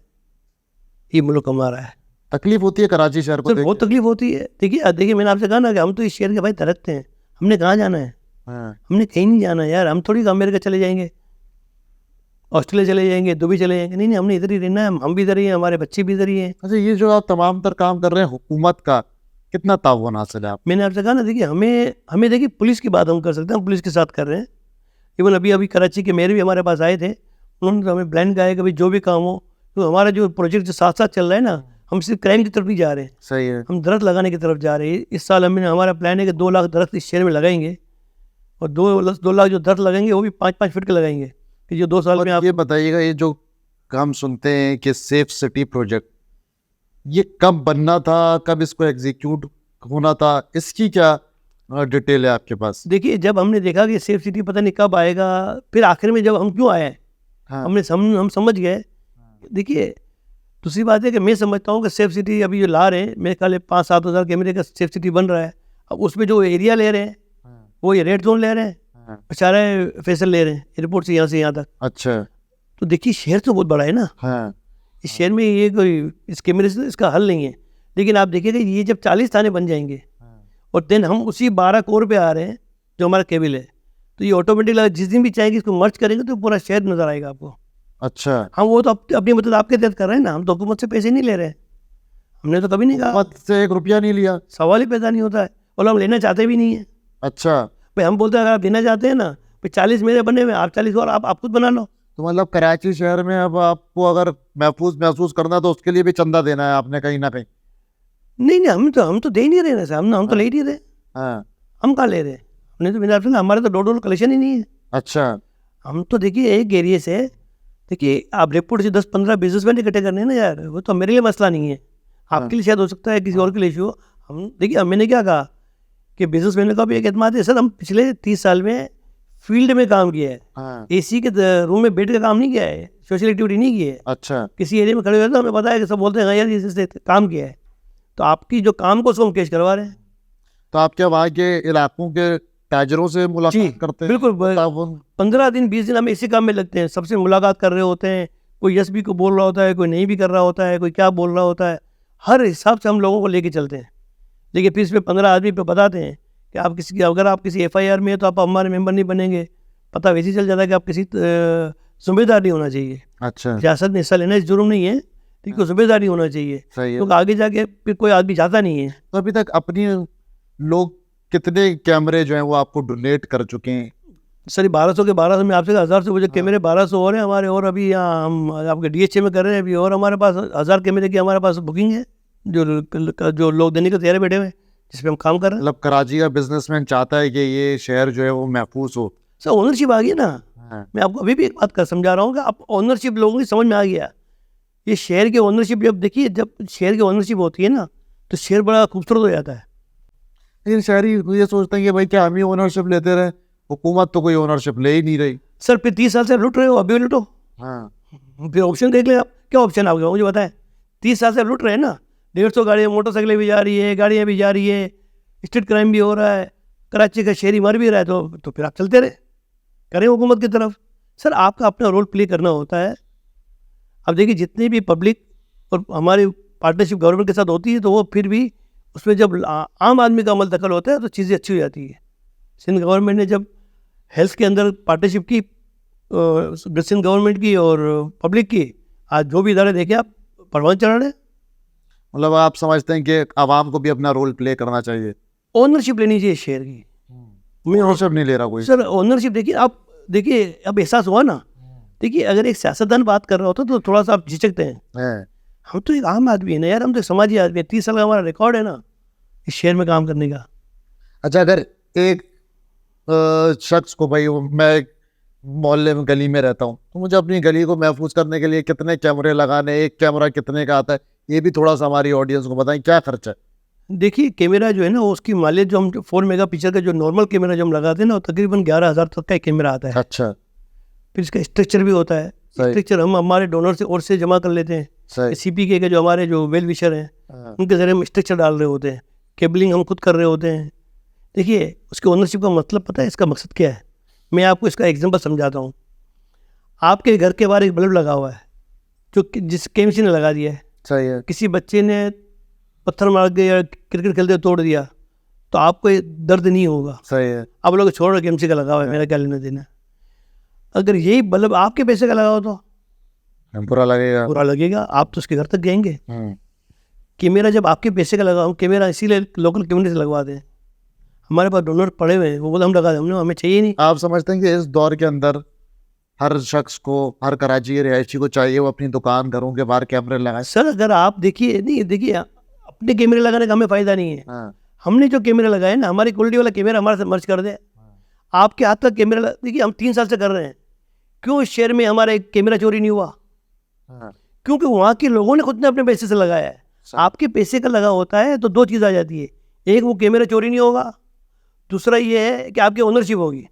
Speaker 2: ये मुल्क हमारा है।
Speaker 1: तकलीफ होती है कराची शहर को
Speaker 2: सर
Speaker 1: देख
Speaker 2: बहुत तकलीफ होती है। देखिए मैंने आपसे कहा ना कि हम तो इस शहर के भाई दरख्त हैं, हमने कहाँ जाना है?
Speaker 1: हाँ,
Speaker 2: हमने कहीं नहीं जाना यार, हम थोड़ी अमेरिका चले जाएंगे, ऑस्ट्रेलिया चले जाएंगे, दुबई चले जाएंगे, नहीं हमने इधर ही रहना है, हम भी इधर ही हैं, हमारे बच्चे भी इधर ही हैं।
Speaker 1: अच्छा ये जो आप तमाम तर काम कर रहे हैं, हुकूमत का कितना ताउन हासिल है आप?
Speaker 2: मैंने आपसे कहा ना, देखिए हमें देखिए पुलिस की बात हम कर सकते हैं, हम पुलिस के साथ कर रहे हैं। इवन अभी कराची के मेयर भी हमारे पास आए थे, उन्होंने तो हमें प्लान कहा कि भाई जो भी काम हो, तो हमारा जो प्रोजेक्ट जो साथ साथ चल रहा है ना, हम सिर्फ क्राइम की तरफ नहीं जा रहे हैं,
Speaker 1: सही है
Speaker 2: हम दरख्त लगाने की तरफ जा रहे हैं। इस साल हमारा प्लान है कि 2 लाख दरख्त इस शहर में लगाएंगे, और 2 लाख जो दरख्त लगाएंगे वो भी 5-5 फीट के लगाएंगे, कि जो 2 साल
Speaker 1: और
Speaker 2: में आप।
Speaker 1: ये बताइएगा, ये जो हम सुनते हैं कि सेफ सिटी प्रोजेक्ट, ये कब बनना था, कब इसको एग्जीक्यूट होना था, इसकी क्या डिटेल है आपके पास?
Speaker 2: देखिए जब हमने देखा कि सेफ सिटी पता नहीं कब आएगा, फिर आखिर में जब हम क्यों आए,
Speaker 1: हाँ,
Speaker 2: हम समझ गए। देखिए दूसरी बात है कि मैं समझता हूँ कि सेफ सिटी अभी जो ला रहे हैं, मेरे ख्याल 5-7 हज़ार कैमरे का सेफ सिटी बन रहा है। अब उसमें जो एरिया ले रहे हैं वो ये रेड जोन ले रहे हैं,
Speaker 1: हाँ,
Speaker 2: बेचारे फैसल ले रहे हैं एयरपोर्ट से यहाँ तक।
Speaker 1: अच्छा
Speaker 2: तो देखिए शहर तो बहुत बड़ा है ना,
Speaker 1: हाँ,
Speaker 2: इस शहर में ये कोई इस कैमरे से इसका हल नहीं है। लेकिन आप देखिएगा ये जब 40 थाने बन जाएंगे और देन हम उसी 12 कोर पे आ रहे हैं जो हमारा केबल है, तो ये ऑटोमेटिक जिस दिन भी चाहेंगे इसको मर्ज करेंगे तो पूरा शहर नजर आएगा आपको।
Speaker 1: अच्छा
Speaker 2: हम वो तो अपनी मदद आपके तहत कर रहे हैं ना, हम तो हुकूमत से पैसे नहीं ले रहे हैं, हमने तो कभी नहीं कहा,
Speaker 1: हुकूमत से 1 रुपया नहीं लिया।
Speaker 2: सवाल ही पैदा नहीं होता है, और हम लेना चाहते भी नहीं है।
Speaker 1: अच्छा
Speaker 2: भाई हम बोलते हैं अगर आप देना चाहते हैं ना, भाई 40 मेरे बने हुए, आप 40 और आप खुद बना लो।
Speaker 1: तो मतलब कराची शहर में अब आपको अगर महफूज करना तो उसके लिए भी चंदा देना है आपने कहीं ना कहीं?
Speaker 2: नहीं हम तो दे ही नहीं रहे ना साहब, हम तो ले ही नहीं रहे,
Speaker 1: हाँ,
Speaker 2: हम कहाँ ले रहे हैं? हमने तो मेरा हमारे तो $2 कलेक्शन ही नहीं है।
Speaker 1: अच्छा
Speaker 2: हम तो देखिए एक एरिए से देखिए आप रेपुट से 10-15 बिजनेसमैन इकट्ठे करने हैं ना यार, वो तो मेरे लिए मसला नहीं है, आपके लिए शायद हो सकता है, किसी और के लिए इशू हो। हम देखिए, मैंने क्या कहा कि बिजनेसमैन का भी एक एतमाद है। सर हम पिछले 30 साल में फील्ड में काम किया है,
Speaker 1: हाँ,
Speaker 2: एसी के रूम में बैठ के काम नहीं किया है, सोशल एक्टिविटी नहीं की है।
Speaker 1: अच्छा,
Speaker 2: किसी एरिया में खड़े हुए तो हमें पता है कि सब बोलते हैं हाँ यार इससे काम किया है, तो आपकी जो काम को उसको हम कैश करवा रहे हैं।
Speaker 1: तो आप क्या वहाँ के इलाकों के ताजरों से
Speaker 2: जी,
Speaker 1: मुलाकात करते हैं?
Speaker 2: बिल्कुल।
Speaker 1: बताओ वो-
Speaker 2: 15 दिन 20 दिन हम इसी काम में लगते हैं, सबसे मुलाकात कर रहे होते हैं, कोई यस भी को बोल रहा होता है, कोई नहीं भी कर रहा होता है, कोई क्या बोल रहा होता है, हर हिसाब से हम लोगों को लेके चलते हैं। लेकिन फिर इसमें 15 आदमी पे बताते हैं कि आप अगर आप किसी FIR में है तो आप हमारे मेंबर नहीं बनेंगे, पता वैसे ही चल जाता है कि आप किसी जिम्मेदार नहीं होना चाहिए।
Speaker 1: अच्छा,
Speaker 2: सियासत में हिस्सा लेना इस जुर्म नहीं है, लेकिन जिम्मेदार नहीं होना चाहिए,
Speaker 1: सही है।
Speaker 2: क्योंकि आगे जाके फिर कोई आदमी जाता नहीं है।
Speaker 1: तो अभी तक अपनी लोग कितने कैमरे जो हैं वो आपको डोनेट कर चुके हैं?
Speaker 2: सर 1200 में आपसे 1000 से, वो जो कैमरे 1200 और हैं हमारे, और अभी यहाँ हम आपके DHA में कर रहे हैं अभी, और हमारे पास 1000 कैमरे की हमारे पास बुकिंग है, जो लोग देने के तैयार बैठे हुए हैं, जिस पे हम काम कर रहे हैं।
Speaker 1: मतलब कराची का बिजनेसमैन चाहता है कि ये शहर जो है वो महफूज हो।
Speaker 2: सर ओनरशिप आ गई ना,
Speaker 1: हाँ,
Speaker 2: मैं आपको अभी भी एक बात कर समझा रहा हूँ कि आप ओनरशिप लोगों की समझ में आ गया। ये शहर की ओनरशिप जब देखिए, जब शहर की ओनरशिप होती है ना, तो शहर बड़ा खूबसूरत हो जाता है।
Speaker 1: लेकिन शहरी ये सोचते हैं कि भाई क्या हम ही ओनरशिप लेते रहे, हुकूमत तो कोई ओनरशिप ले ही नहीं रही।
Speaker 2: सर फिर 30 साल से लूट रहे हो, अभी भी लूटो,
Speaker 1: हाँ,
Speaker 2: फिर ऑप्शन देख ले आप, क्या ऑप्शन आपके मुझे बताएं। 30 साल से लूट रहे हैं ना, 150 गाड़ियाँ, मोटरसाइकिलें भी जा रही है, गाड़ियाँ भी जा रही है, स्ट्रीट क्राइम भी हो रहा है, कराची का शहरी मर भी रहा है, तो फिर आप चलते रहे, करें हुकूमत की तरफ। सर आपका अपना रोल प्ले करना होता है। अब देखिए जितनी भी पब्लिक और हमारी पार्टनरशिप गवर्नमेंट के साथ होती है, तो वो फिर भी उसमें जब आम आदमी का अमल दखल होता है तो चीज़ें अच्छी हो जाती है। सिंध गवर्नमेंट ने जब हेल्थ के अंदर पार्टनरशिप की, सिंध गवर्नमेंट की और पब्लिक की, आज जो भी इदारे देखे आप परवान चढ़ा रहे हैं।
Speaker 1: मतलब आप समझते हैं कि आवाम को भी अपना रोल प्ले करना चाहिए।
Speaker 2: ओनरशिप लेनी चाहिए शेयर की। मैं
Speaker 1: ओनरशिप नहीं ले रहा कोई।
Speaker 2: सर ओनरशिप देखिए, आप देखिए अब एहसास हुआ ना, देखिए अगर एक सियासतदान बात कर रहा होता तो थोड़ा सा आप झिझकते हैं,
Speaker 1: है।
Speaker 2: हम तो एक आम आदमी है ना यार, हम तो एक समाजी आदमी है, 30 साल का हमारा रिकॉर्ड है ना इस शहर में काम करने का।
Speaker 1: अच्छा, अगर एक शख्स को, भाई मैं एक मोहल्ले में गली में रहता हूँ, तो मुझे अपनी गली को महफूज करने के लिए कितने कैमरे लगाने, एक कैमरा कितने का आता है, ये भी थोड़ा सा हमारी ऑडियंस को बताएं, क्या खर्चा है?
Speaker 2: देखिए कैमरा जो है ना, उसकी मालियत जो हम 4 मेगापिक्सल का जो नॉर्मल कैमरा जो हम लगाते हैं ना, वो तकरीबन 11,000 तक का एक कैमरा आता है।
Speaker 1: अच्छा,
Speaker 2: फिर इसका स्ट्रक्चर भी होता है,
Speaker 1: सही।
Speaker 2: स्ट्रक्चर हम हमारे डोनर से और से जमा कर लेते हैं।
Speaker 1: सही।
Speaker 2: CPK के जो हमारे जो वेल विशर हैं,
Speaker 1: हाँ,
Speaker 2: उनके ज़रिए हम स्ट्रक्चर डाल रहे होते हैं, केबलिंग हम खुद कर रहे होते हैं। देखिए उसके ओनरशिप का मतलब पता है, इसका मकसद क्या है, मैं आपको इसका एग्जांपल समझाता हूँ। आपके घर के बाहर एक बल्ब लगा हुआ है, जिस KMC ने लगा दिया है,
Speaker 1: सही है।
Speaker 2: किसी बच्चे ने पत्थर मार के या क्रिकेट खेलते हुए तोड़ दिया, तो आपको ये दर्द नहीं होगा।
Speaker 1: सही है।
Speaker 2: आप लोग छोड़ रहे KMC का लगा हुआ है, मेरा क्या लेना देना। अगर यही बल्ब आपके पैसे का लगा हो तो
Speaker 1: बुरा लगेगा।
Speaker 2: बुरा लगेगा, आप तो उसके घर तक गएंगे।
Speaker 1: हम्म।
Speaker 2: कैमरा जब आपके पैसे का लगा, हम कैमरा इसीलिए लोकल कम्युनिटी से लगवाते हैं, हमारे पास डोनर पड़े हुए हैं, वो बोले हम लगा दें, हमने हमें चाहिए नहीं।
Speaker 1: आप समझते हैं कि इस दौर के अंदर हर शख्स को, हर कराची के रिहायशी को चाहिए वो अपनी दुकान, घरों के बाहर कैमरे लगाए?
Speaker 2: सर अगर आप देखिए, नहीं देखिए, अपने कैमरे लगाने का हमें फ़ायदा नहीं है।
Speaker 1: हाँ,
Speaker 2: हमने जो कैमरे लगाए ना, हमारी क्वालिटी वाला कैमरा हमारे साथ मर्ज कर दे। आपके हाथ तक कैमरा देखिए, हम 3 साल से कर रहे हैं, क्यों इस शहर में हमारा एक कैमरा चोरी नहीं हुआ?
Speaker 1: हाँ,
Speaker 2: क्योंकि वहाँ के लोगों ने खुद ने अपने पैसे से लगाया है। आपके पैसे का लगा होता है तो 2 चीज़ आ जाती है, एक वो कैमरा चोरी नहीं होगा, दूसरा ये है कि आपकी ओनरशिप होगी।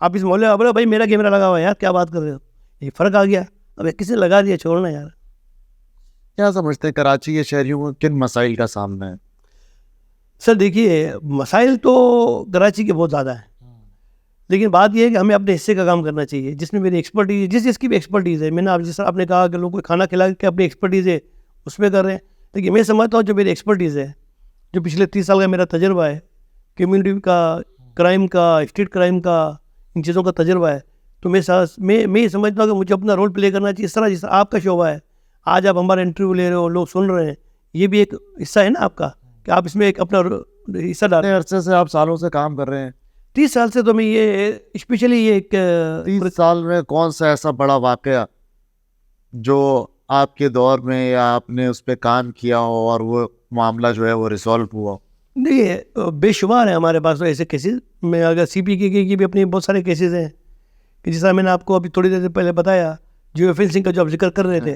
Speaker 2: आप इस मोहल्ले में बोले भाई मेरा कैमरा लगा हुआ है यार, क्या बात कर रहे हो, ये फ़र्क आ गया। अब किसी ने लगा दिया, छोड़ना यार।
Speaker 1: क्या समझते हैं कराची के शहरियों को किन मसाइल का सामना है?
Speaker 2: सर देखिए मसाइल तो कराची के बहुत ज़्यादा हैं, लेकिन बात यह है कि हमें अपने हिस्से का काम करना चाहिए, जिसमें मेरी एक्सपर्टीज, जिसकी भी एक्सपर्टीज़ है। मैंने आप जिस आपने कहा कि लोगों को खाना खिला के अपनी एक्सपर्टीज़ है उसमें कर रहे हैं, लेकिन मैं समझता हूँ जो मेरी एक्सपर्टीज़ है, जो पिछले 30 साल का मेरा तजर्बा है, कम्युनिटी का, क्राइम का, स्ट्रीट क्राइम का, इन चीज़ों का तजर्बा है, तो मैं ये समझता हूँ कि मुझे अपना रोल प्ले करना चाहिए। इस तरह जिस आपका शोबा है, आज आप हमारा इंटरव्यू ले रहे हो, लोग सुन रहे हैं, ये भी एक हिस्सा है ना आपका, कि आप इसमें एक अपना हिस्सा डाल।
Speaker 1: कितने अरसे से आप सालों से काम कर रहे हैं?
Speaker 2: 30 साल से तो मैं ये स्पेशली ये एक
Speaker 1: 30 साल में कौन सा ऐसा बड़ा वाकया जो आपके दौर में या आपने उस पर काम किया हो और वो मामला जो है वो रिजॉल्व हुआ?
Speaker 2: देखिए बेशुमार है हमारे पास तो ऐसे केसेस में। अगर CPK की भी अपनी बहुत सारे केसेस हैं, कि जिस तरह मैंने आपको अभी थोड़ी देर पहले बताया जियो फेंसिंग का जो आप जिक्र कर रहे थे,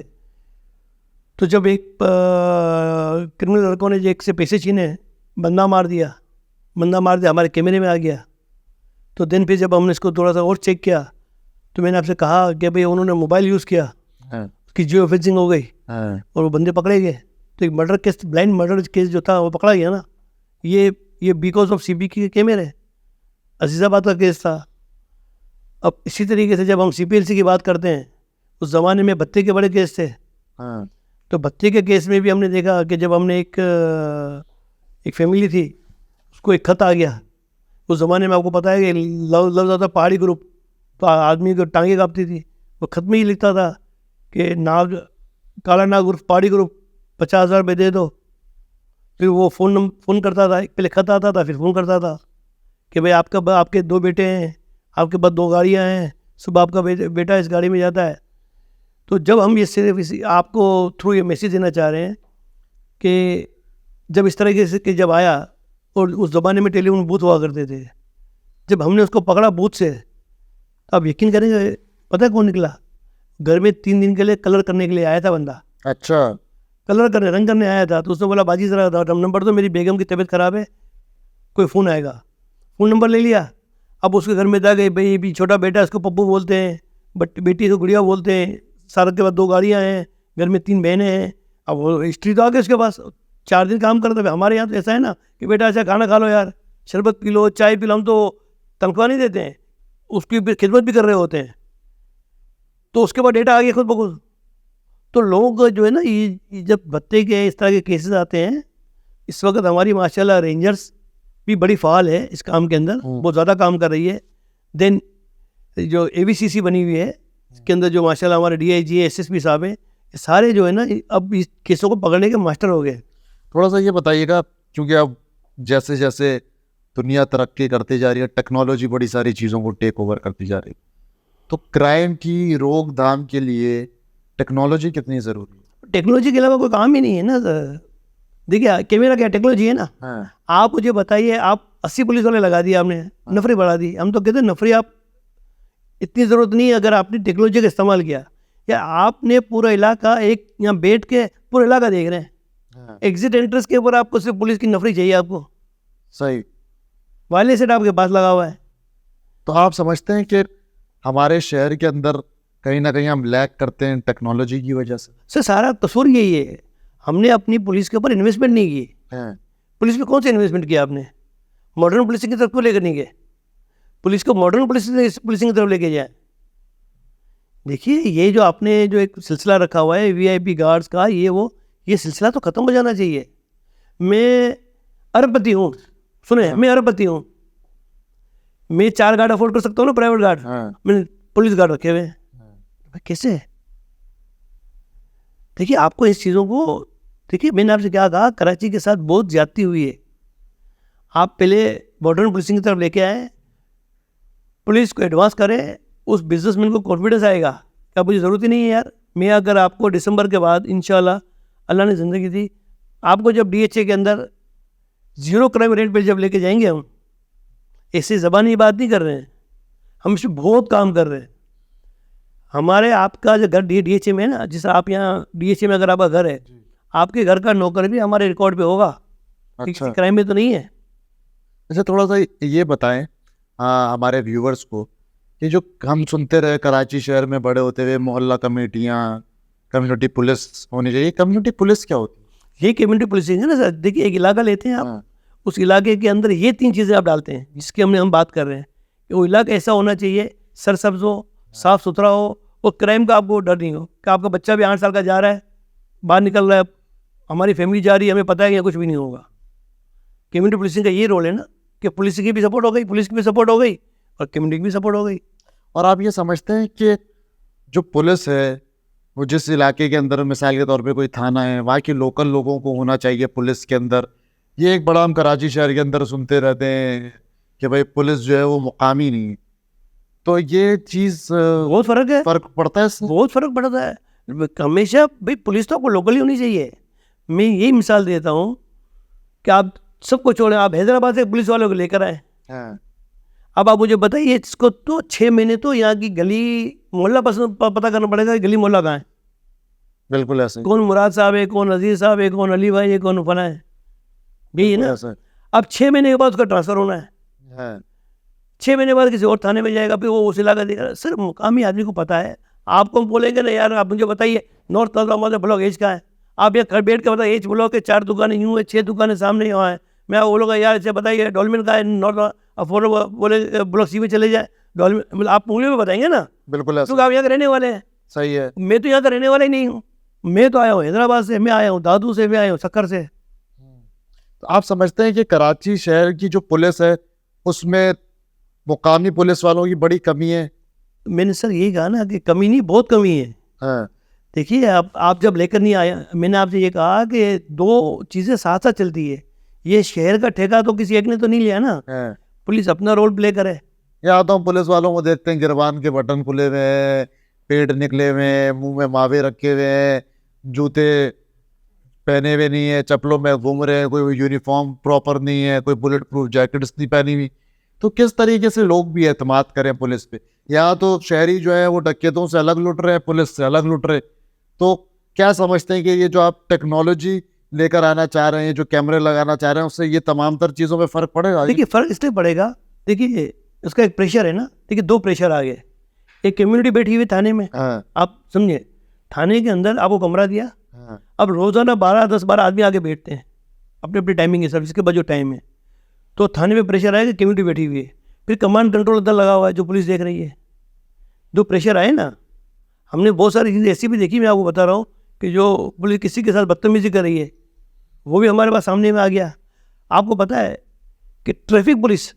Speaker 2: तो जब एक क्रिमिनल लड़कों ने जो एक से पैसे छीने, बंदा मार दिया, हमारे कैमरे में आ गया, तो दिन फिर जब हमने इसको थोड़ा सा और चेक किया तो मैंने आपसे कहा कि भाई उन्होंने मोबाइल यूज़ किया, उसकी जियो फेंसिंग हो गई और वो बंदे पकड़े गए। तो एक murder case, blind murder case जो था वो पकड़ा गया ना, ये बिकॉज ऑफ CB के कैमरे। अजीज़ाबाद का केस था। अब इसी तरीके से जब हम CPLC की बात करते हैं, उस ज़माने में भत्ते के बड़े केस थे। तो भत्ते के केस में भी हमने देखा कि जब हमने एक फैमिली थी, उसको एक खत आ गया। उस ज़माने में आपको पता है कि लव ज़्यादा पहाड़ी ग्रुप, तो आदमी को टांगे काँपती थी। वो खत में ही लिखता था कि नाग, काला नाग उर्फ पहाड़ी ग्रुप, 50,000 रुपये दे दो। फिर वो फ़ोन करता था, पहले खत आता था, फिर फ़ोन करता था कि भाई आपके 2 बेटे हैं, आपके पास 2 गाड़ियाँ हैं, सुबह आपका बेटा इस गाड़ी में जाता है। तो जब हम ये सिर्फ आपको थ्रू ये मैसेज देना चाह रहे हैं कि जब इस तरीके से कि जब आया, और उस ज़माने में टेलीफोन बूथ हुआ करते थे, जब हमने उसको पकड़ा बूथ से, तो आप यकीन करेंगे, पता है कौन निकला? घर में 3 दिन के लिए कलर करने के लिए आया था बंदा।
Speaker 1: अच्छा,
Speaker 2: कलर करने, रंग करने आया था। तो उसने बोला बाजी ज़रा नंबर दो, मेरी बेगम की तबीयत ख़राब है, कोई फ़ोन आएगा। फ़ोन नंबर ले लिया। अब उसके घर में जा गए, भाई भी छोटा बेटा है, उसको पप्पू बोलते हैं, बट बेटी को गुड़िया बोलते हैं। सारा के बाद 2 गाड़ियाँ हैं, घर में 3 बहनें हैं। अब वो हिस्ट्री तो आ गई उसके पास, 4 दिन काम करता है। हमारे यहाँ तो ऐसा है ना कि बेटा अच्छा खाना खा लो यार, शरबत पी लो, चाय पी लो, हम तो तनख्वाह नहीं देते हैं, उसकी खिदमत भी कर रहे होते हैं। तो उसके बाद डेटा आ गया खुद ब खुद। तो लोग जो है ना, ये जब भत्ते के इस तरह के केसेस आते हैं, इस वक्त हमारी माशाल्लाह रेंजर्स भी बड़ी फ़ाल है इस काम के अंदर, बहुत ज़्यादा काम कर रही है। देन जो ABCC बनी हुई है, इसके अंदर जो माशाल्लाह हमारे DIG SSP साहब हैं, ये सारे जो है ना अब इस केसों को पकड़ने के मास्टर हो गए।
Speaker 1: थोड़ा सा ये बताइएगा, क्योंकि अब जैसे जैसे दुनिया तरक्की करती जा रही है, टेक्नोलॉजी बड़ी सारी चीज़ों को टेक ओवर करती जा रही है, तो क्राइम की रोकथाम के लिए टेक्नोलॉजी कितनी ज़रूरी है?
Speaker 2: टेक्नोलॉजी के अलावा कोई काम ही नहीं है ना सर। देखिए कैमरा क्या टेक्नोलॉजी है ना। आप मुझे बताइए, आप 80 पुलिस वाले लगा दिए आपने, नफरी बढ़ा दी। हम तो कहते हैं नफरी आप इतनी ज़रूरत नहीं है अगर आपने टेक्नोलॉजी का इस्तेमाल किया, या आपने पूरा इलाका एक यहाँ बैठ के पूरा इलाका देख रहे हैं, एग्जिट एंट्रेंस के ऊपर आपको सिर्फ पुलिस की नफरी चाहिए आपको,
Speaker 1: सही
Speaker 2: वायरलेस सेट आपके पास लगा हुआ है।
Speaker 1: तो आप समझते हैं कि हमारे शहर के अंदर कहीं ना कहीं हम लैग करते हैं टेक्नोलॉजी की वजह से?
Speaker 2: सर सारा कसूर यही है, हमने अपनी पुलिस के ऊपर इन्वेस्टमेंट नहीं की। पुलिस में कौन सा इन्वेस्टमेंट किया आपने? मॉडर्न पुलिसिंग की तरफ क्यों लेकर नहीं गए? पुलिस को मॉडर्न पुलिसिंग की तरफ लेके जाए। देखिए ये जो आपने जो एक सिलसिला रखा हुआ है VIP गार्ड्स का, ये सिलसिला तो ख़त्म हो जाना चाहिए। मैं अरबपति हूँ, सुने, मैं अरबपति हूँ, मैं 4 गार्ड अफोर्ड कर सकता हूँ ना, प्राइवेट गार्ड। मैंने पुलिस गार्ड रखे हुए हैं, कैसे? देखिए आपको इस चीज़ों को, देखिए मैंने आपसे क्या कहा, कराची के साथ बहुत ज्यादती हुई है। आप पहले मॉडर्न पुलिसिंग की तरफ लेके आए, पुलिस को एडवांस करें, उस बिजनेसमैन को कॉन्फिडेंस आएगा कि अब मुझे ज़रूरत ही नहीं है यार। मैं अगर आपको दिसंबर के बाद इंशाल्लाह, अल्लाह ने ज़िंदगी दी, आपको जब DHA के अंदर 0 क्राइम रेट पर जब लेके जाएंगे, हम ऐसी ज़बानी बात नहीं कर रहे हैं, हम इस पर बहुत काम कर रहे हैं। हमारे आपका जो घर DHA में है ना, जिस आप यहाँ DHA में अगर आपका घर है, आपके घर का नौकर भी हमारे रिकॉर्ड पे होगा।
Speaker 1: अच्छा,
Speaker 2: क्राइम में तो नहीं है।
Speaker 1: अच्छा थोड़ा सा ये बताएं हमारे व्यूवर्स को कि जो हम सुनते रहे कराची शहर में बड़े होते हुए मोहल्ला कमेटियाँ, कम्युनिटी पुलिस होनी चाहिए। कम्युनिटी पुलिस क्या होती है?
Speaker 2: ये कम्युनिटी पुलिसिंग है ना सर। देखिए एक इलाका लेते हैं आप, उस इलाके के अंदर ये 3 चीज़ें आप डालते हैं जिसकी हम बात कर रहे हैं कि वो इलाका ऐसा होना चाहिए, सरसब्ज हो, साफ़ सुथरा हो, और क्राइम का आपको डर नहीं हो कि आपका बच्चा भी 8 साल का जा रहा है, बाहर निकल रहा है, हमारी फैमिली जा रही है, हमें पता है कि यहाँ कुछ भी नहीं होगा। कम्युनिटी पुलिसिंग का ये रोल है ना कि पुलिस की भी सपोर्ट हो गई, पुलिस की भी सपोर्ट हो गई, और कम्युनिटी की भी सपोर्ट हो गई।
Speaker 1: और आप ये समझते हैं कि जो पुलिस है वो जिस इलाके के अंदर, मिसाल के तौर पे कोई थाना है, वहाँ के लोकल लोगों को होना चाहिए पुलिस के अंदर? ये एक बड़ा हम कराची शहर के अंदर सुनते रहते हैं कि भाई पुलिस जो है वो मुकामी नहीं है, तो ये चीज़
Speaker 2: बहुत फ़र्क है,
Speaker 1: फ़र्क पड़ता है इससे?
Speaker 2: बहुत फ़र्क पड़ता है। हमेशा भाई पुलिस तो आपको लोकल ही होनी चाहिए। मैं यही मिसाल देता हूँ कि आप सबको छोड़ें, आप हैदराबाद से पुलिस वालों को लेकर आए, अब आप मुझे बताइए, इसको तो 6 महीने तो यहाँ की गली मोहल्ला पता करना पड़ेगा कि गली मोहल्ला कहाँ है,
Speaker 1: बिल्कुल ऐसे ही,
Speaker 2: कौन मुराद साहब है, कौन अजीज साहब है, कौन अली भाई है, कौन फला है, यही है
Speaker 1: बिल्कुल
Speaker 2: ना।
Speaker 1: ऐसे
Speaker 2: अब 6 महीने के बाद उसका ट्रांसफर होना है,
Speaker 1: है।
Speaker 2: 6 महीने बाद किसी और थाने में जाएगा, फिर वो उस इलाका देगा। सर मुकामी आदमी को पता है, आपको हम बोलेंगे ना यार आप मुझे बताइए नॉर्थ नॉर्थ ब्लॉक एज कहाँ है, आप यहाँ बैठ के बताइए एज ब्लॉक के 4 दुकानें यूँ है, 6 दुकानें सामने यहाँ है, मैं बोलूँगा यार इसे बताइए डॉल्मिन का है नॉर्थ, अफोर बोले ब्लॉक सी में चले जाए डॉल्मिन, मतलब आप उंगली में बताएंगे ना,
Speaker 1: बिल्कुल ऐसे
Speaker 2: क्योंकि आप यहाँ के रहने वाले हैं।
Speaker 1: सही है।
Speaker 2: मैं तो यहाँ का रहने वाला ही नहीं हूँ, मैं तो आया हूँ हैदराबाद से, मैं आया हूँ दादू से, मैं आया हूँ सक्कर से।
Speaker 1: तो आप समझते हैं कि कराची शहर की जो पुलिस है उसमें मुकामी पुलिस वालों की बड़ी कमी है?
Speaker 2: मैंने सर यही कहा ना कि कमी नहीं, बहुत कमी है।
Speaker 1: हाँ,
Speaker 2: देखिए आप जब लेकर नहीं आया, मैंने आपसे ये कहा कि 2 चीज़ें साथ साथ चलती है, ये शहर का ठेका तो किसी एक ने तो नहीं लिया ना,
Speaker 1: हाँ।
Speaker 2: पुलिस अपना रोल प्ले करे।
Speaker 1: यहाँ तो हम पुलिस वालों को देखते हैं गिरबान के बटन खुले हुए हैं, पेट निकले हुए हैं, मुंह में मावे रखे हुए हैं, जूते पहने हुए नहीं है, चप्पलों में घूम रहे हैं, कोई यूनिफॉर्म प्रॉपर नहीं है, कोई बुलेट प्रूफ जैकेट्स नहीं पहनी हुई। तो किस तरीके से लोग भी एतमाद करें पुलिस पे? यहाँ तो शहरी जो है वो डकैतों से अलग लुट रहे हैं, पुलिस से अलग लुट रहे। तो क्या समझते हैं कि ये जो आप टेक्नोलॉजी लेकर आना चाह रहे हैं, जो कैमरे लगाना चाह रहे हैं, उससे ये तमाम तर चीज़ों में फ़र्क पड़ेगा?
Speaker 2: देखिए फ़र्क इसलिए पड़ेगा, देखिए उसका एक प्रेशर है ना, देखिए 2 प्रेशर आ गए। एक कम्युनिटी बैठी हुई थाने में,
Speaker 1: हाँ,
Speaker 2: आप समझे, थाने के अंदर आपको कमरा दिया,
Speaker 1: हाँ,
Speaker 2: अब रोज़ाना 10-12 आदमी आगे बैठते हैं अपनी अपनी टाइमिंग है, सर्विस के बाद जो टाइम है, तो थाने में प्रेशर आएगा, कम्युनिटी बैठी हुई है, फिर कमांड कंट्रोल दल लगा हुआ है जो पुलिस देख रही है। 2 प्रेशर आए ना। हमने बहुत सारी चीज़ें ऐसी भी देखी, मैं आपको बता रहा हूँ कि जो पुलिस किसी के साथ बदतमीजी कर रही है वो भी हमारे पास सामने में आ गया। आपको पता है कि ट्रैफिक पुलिस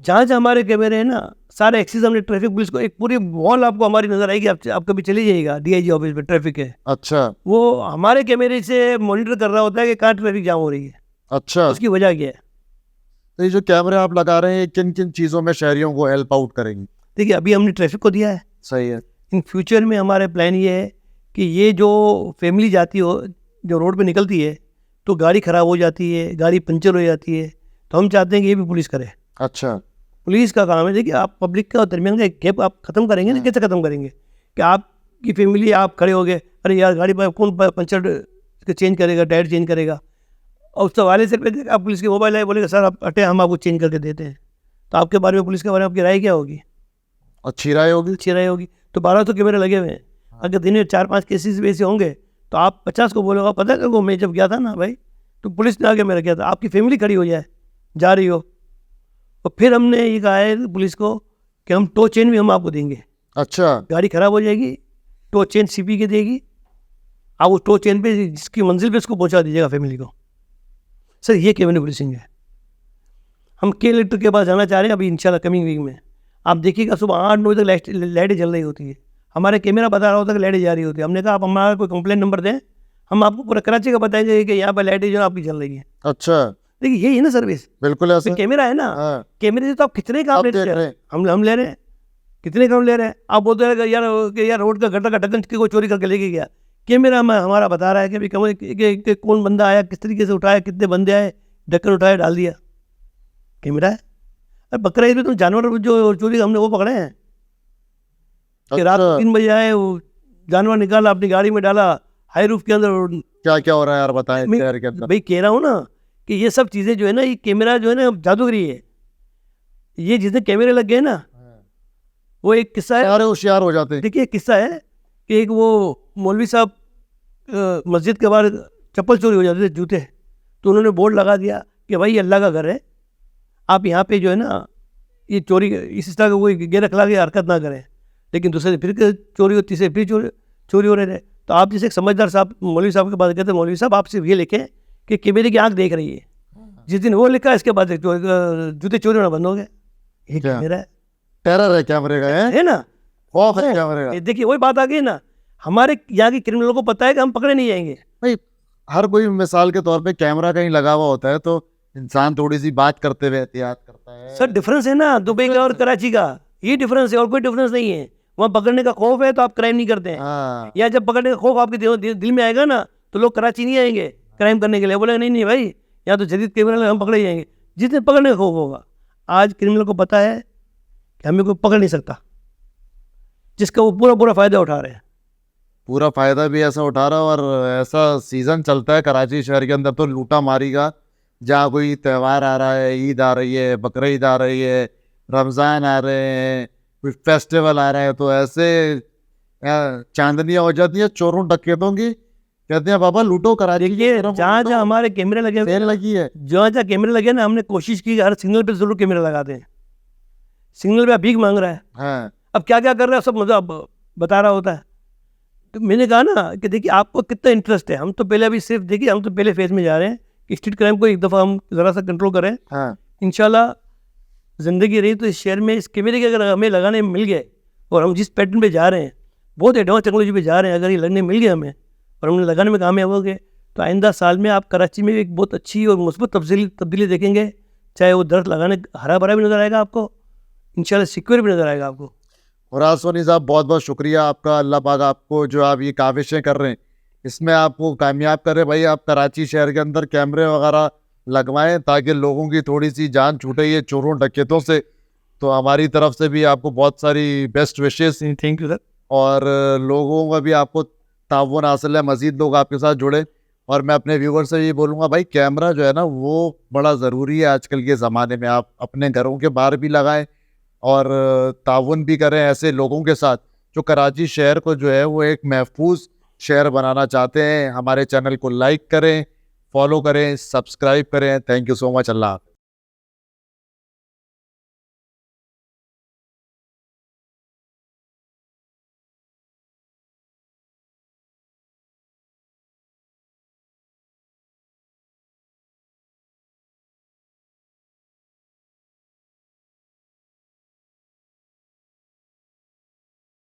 Speaker 2: जहाँ जहाँ हमारे कैमरे हैं ना, सारे एक्सिस हमने ट्रैफिक पुलिस को, एक पूरी वॉल आपको हमारी नज़र आएगी, आप कभी चली जाइएगा डीआईजी ऑफिस में, ट्रैफिक है,
Speaker 1: अच्छा,
Speaker 2: वो हमारे कैमरे से मॉनिटर कर रहा होता है कि कहाँ ट्रैफिक जाम हो रही है,
Speaker 1: अच्छा।
Speaker 2: उसकी वजह क्या है।
Speaker 1: तो ये जो कैमरे आप लगा रहे हैं, किन किन चीज़ों में शहरियों को हेल्प आउट करेंगे?
Speaker 2: देखिए अभी हमने ट्रैफिक को दिया है,
Speaker 1: सही है।
Speaker 2: इन फ्यूचर में हमारे प्लान ये है कि ये जो फैमिली जाती हो, जो रोड पे निकलती है तो गाड़ी ख़राब हो जाती है, गाड़ी पंचर हो जाती है, तो हम चाहते हैं कि ये भी पुलिस करे।
Speaker 1: अच्छा,
Speaker 2: पुलिस का काम है, देखिए आप पब्लिक का दरमियान का एक गैप आप खत्म करेंगे ना, कैसे खत्म करेंगे कि आपकी फैमिली, आप खड़े हो गए, अरे यार गाड़ी पर कौन पंचर चेंज करेगा, टायर चेंज करेगा, और उस वाले से पे आप पुलिस के मोबाइल आए, बोलेगा सर आप हटे, हम आपको चेंज करके देते हैं, तो आपके बारे में, पुलिस के बारे में आपकी राय क्या होगी?
Speaker 1: अच्छी राय होगी।
Speaker 2: अच्छी राय होगी। तो 12 तो कैमरे लगे हुए हैं, अगर दिन में 4-5 केसेस वैसे होंगे तो आप 50 को बोलोगा, पता है को मैं जब गया था ना भाई, तो पुलिस ने आगे मेरा किया था, आपकी फैमिली खड़ी हो जाए जा रही हो, और फिर हमने ये कहा है पुलिस को कि हम टो चेन भी हम आपको देंगे,
Speaker 1: अच्छा,
Speaker 2: गाड़ी ख़राब हो जाएगी, टो चेन सीपी के देगी, आप उस टो चेन पे जिसकी मंजिल पे उसको पहुंचा दीजिएगा फैमिली को। सर ये कैबिनेट पुलिसिंग है। हम के कलेक्टर के पास जाना चाह रहे हैं अभी इंशाल्लाह कमिंग वीक में। आप देखिएगा सुबह 8-9 बजे तक लाइटें जल रही होती है, हमारे कैमरा बता रहा होता है कि लाइटें जा रही होती है। हमने कहा आप हमारा कोई कंप्लेंट नंबर दें, हम आपको पूरा कराची का बताएंगे कि यहाँ पर लाइटें जो है आपकी जल रही हैं।
Speaker 1: अच्छा,
Speaker 2: देखिए यही है ना सर्विस,
Speaker 1: बिल्कुल ऐसे।
Speaker 2: कैमरा है ना,
Speaker 1: हाँ,
Speaker 2: कैमरे से तो आप कितने काम
Speaker 1: आप
Speaker 2: ले
Speaker 1: देख
Speaker 2: रहे
Speaker 1: रहे
Speaker 2: हैं,
Speaker 1: हैं।
Speaker 2: हम ले रहे हैं, कितने काम ले रहे हैं। आप बोलते हैं कि यार रोड का गटर का ढक्कन कोई चोरी करके लेके गया, कैमरा में हमारा बता रहा है कि भाई कौन बंदा आया, किस तरीके से उठाया, कितने बंदे आए, ढक्कन उठाया डाल दिया, कैमरा है। अरे बकरा ईद में तो जानवर जो चोरी हमने वो पकड़े हैं कि रात
Speaker 1: अच्छा,
Speaker 2: 3 बजे आए, वो जानवर निकाला अपनी गाड़ी में डाला, हाई रूफ के अंदर।
Speaker 1: क्या क्या हो रहा है यार बताएं शहर के अंदर।
Speaker 2: भाई कह रहा हूँ ना कि ये सब चीज़ें जो है ना, ये कैमरा जो है ना जादूगरी है। ये जितने कैमरे लग गए ना, वो एक किस्सा है,
Speaker 1: सारे होशियार हो जाते हैं।
Speaker 2: देखिए एक किस्सा है कि एक वो मौलवी साहब मस्जिद के बाहर चप्पल चोरी हो जाते थे, जूते, तो उन्होंने बोर्ड लगा दिया कि भाई ये अल्लाह का घर है, आप यहाँ पे जो है ना ये चोरी इस तरह का कोई गैर अखलाकी हरकत ना करें। लेकिन दूसरे दिन फिर चोरी होती, तीसरे फिर चोरी हो रहे थे। तो आप जैसे एक समझदार साहब मौलवी साहब के पास कहते हैं, मौलवी साहब आप सिर्फ ये लिखें कि कैमरे की आँख देख रही है। जिस दिन वो लिखा इसके बाद जूते चोरी होना बंद हो गए। ये
Speaker 1: क्या?
Speaker 2: कैमरा है,
Speaker 1: टेरर है कैमरे का,
Speaker 2: है ना,
Speaker 1: खौफ है कैमरे का।
Speaker 2: ये देखिए वही बात आ गई ना, हमारे यहाँ के क्रिमिनलों को पता है कि हम पकड़े नहीं जाएंगे।
Speaker 1: भाई हर कोई मिसाल के तौर पे कैमरा कहीं लगा हुआ होता है तो इंसान थोड़ी सी बात करते हुए एहतियात करता है।
Speaker 2: सर डिफरेंस है ना दुबई का और कराची का, ये डिफरेंस है और कोई डिफरेंस नहीं है। वहाँ पकड़ने का खौफ है तो आप क्राइम नहीं करते हैं,
Speaker 1: हाँ,
Speaker 2: या जब पकड़ने का खौफ आपके दिल में आएगा ना तो लोग कराची नहीं आएंगे क्राइम करने के लिए, बोलेंगे नहीं नहीं भाई यहाँ तो जदीद कैमरा हम पकड़े जाएंगे। जिस दिन पकड़ने का खौफ होगा, आज क्रिमिनल को पता है कि हमें कोई पकड़ नहीं सकता, जिसका वो पूरा पूरा फ़ायदा उठा रहे हैं।
Speaker 1: पूरा फायदा भी ऐसा उठा रहा है, और ऐसा सीजन चलता है कराची शहर के अंदर तो लूटा मारी का। जहाँ कोई त्यौहार आ रहा है, ईद आ रही है, बकरीद आ रही है, रमज़ान आ रहे हैं, कोई फेस्टिवल आ रहे हैं, तो ऐसे चांदनियाँ हो जाती हैं चोरों डकैतों की। कहते हैं बाबा लूटो कराची की
Speaker 2: देखिए
Speaker 1: तरफ
Speaker 2: जहाँ
Speaker 1: लूटो।
Speaker 2: जहाँ हमारे कैमरे लगे हुए
Speaker 1: सेल
Speaker 2: हैं,
Speaker 1: लगी है।
Speaker 2: जहाँ जहाँ कैमरे लगे हैं ना, हमने कोशिश की कि हर सिग्नल पे ज़रूर कैमरा लगा दें। सिग्नल पे भीख मांग रहा है,
Speaker 1: हाँ
Speaker 2: अब क्या क्या कर रहा है सब मुझे अब बता रहा होता है। तो मैंने कहा ना कि देखिए आपको कितना इंटरेस्ट है, हम तो पहले अभी सिर्फ देखिए हम तो पहले फेज में जा रहे हैं कि स्ट्रीट क्राइम को एक दफ़ा हम ज़रा सा कंट्रोल करें।
Speaker 1: हाँ
Speaker 2: इंशाल्लाह ज़िंदगी रही तो इस शहर में इस कैमरे के अगर हमें लगाने मिल गए, और हम जिस पैटर्न पे जा रहे हैं, बहुत एडवांस टेक्नोलॉजी पे जा रहे हैं, अगर ये लगने मिल गए हमें और हमने लगाने में कामयाब हो गए, तो आइंदा साल में आप कराची में एक बहुत अच्छी और मुस्बत तब्दीली देखेंगे। चाहे वो दरख्त लगाने हरा भरा भी नज़र आएगा आपको, इंशाल्लाह सिक्योर भी नज़र आएगा आपको।
Speaker 1: मुराद सोनी साहब, बहुत बहुत शुक्रिया आपका। अल्लाह पाक आपको जो आप ये काविशें कर रहे हैं इसमें आपको कामयाब करे भाई। आप कराची शहर के अंदर कैमरे वगैरह लगवाएं ताकि लोगों की थोड़ी सी जान छूटे ये चोरों डकैतों से। तो हमारी तरफ से भी आपको बहुत सारी best wishes,
Speaker 2: thank you sir.
Speaker 1: और लोगों का भी आपको ताउन हासिल है, मज़ीद लोग आपके साथ जुड़े। और मैं अपने व्यूवर से ये बोलूँगा भाई, कैमरा जो है ना वो बड़ा ज़रूरी है आजकल के ज़माने में। आप अपने घरों के बाहर भी लगाएं और ताउन भी करें ऐसे लोगों के साथ जो कराची शहर को जो है वो एक महफूज शहर बनाना चाहते हैं। हमारे चैनल को लाइक करें, फॉलो करें, सब्सक्राइब करें। Thank you so much. अल्लाह हाफ़िज़।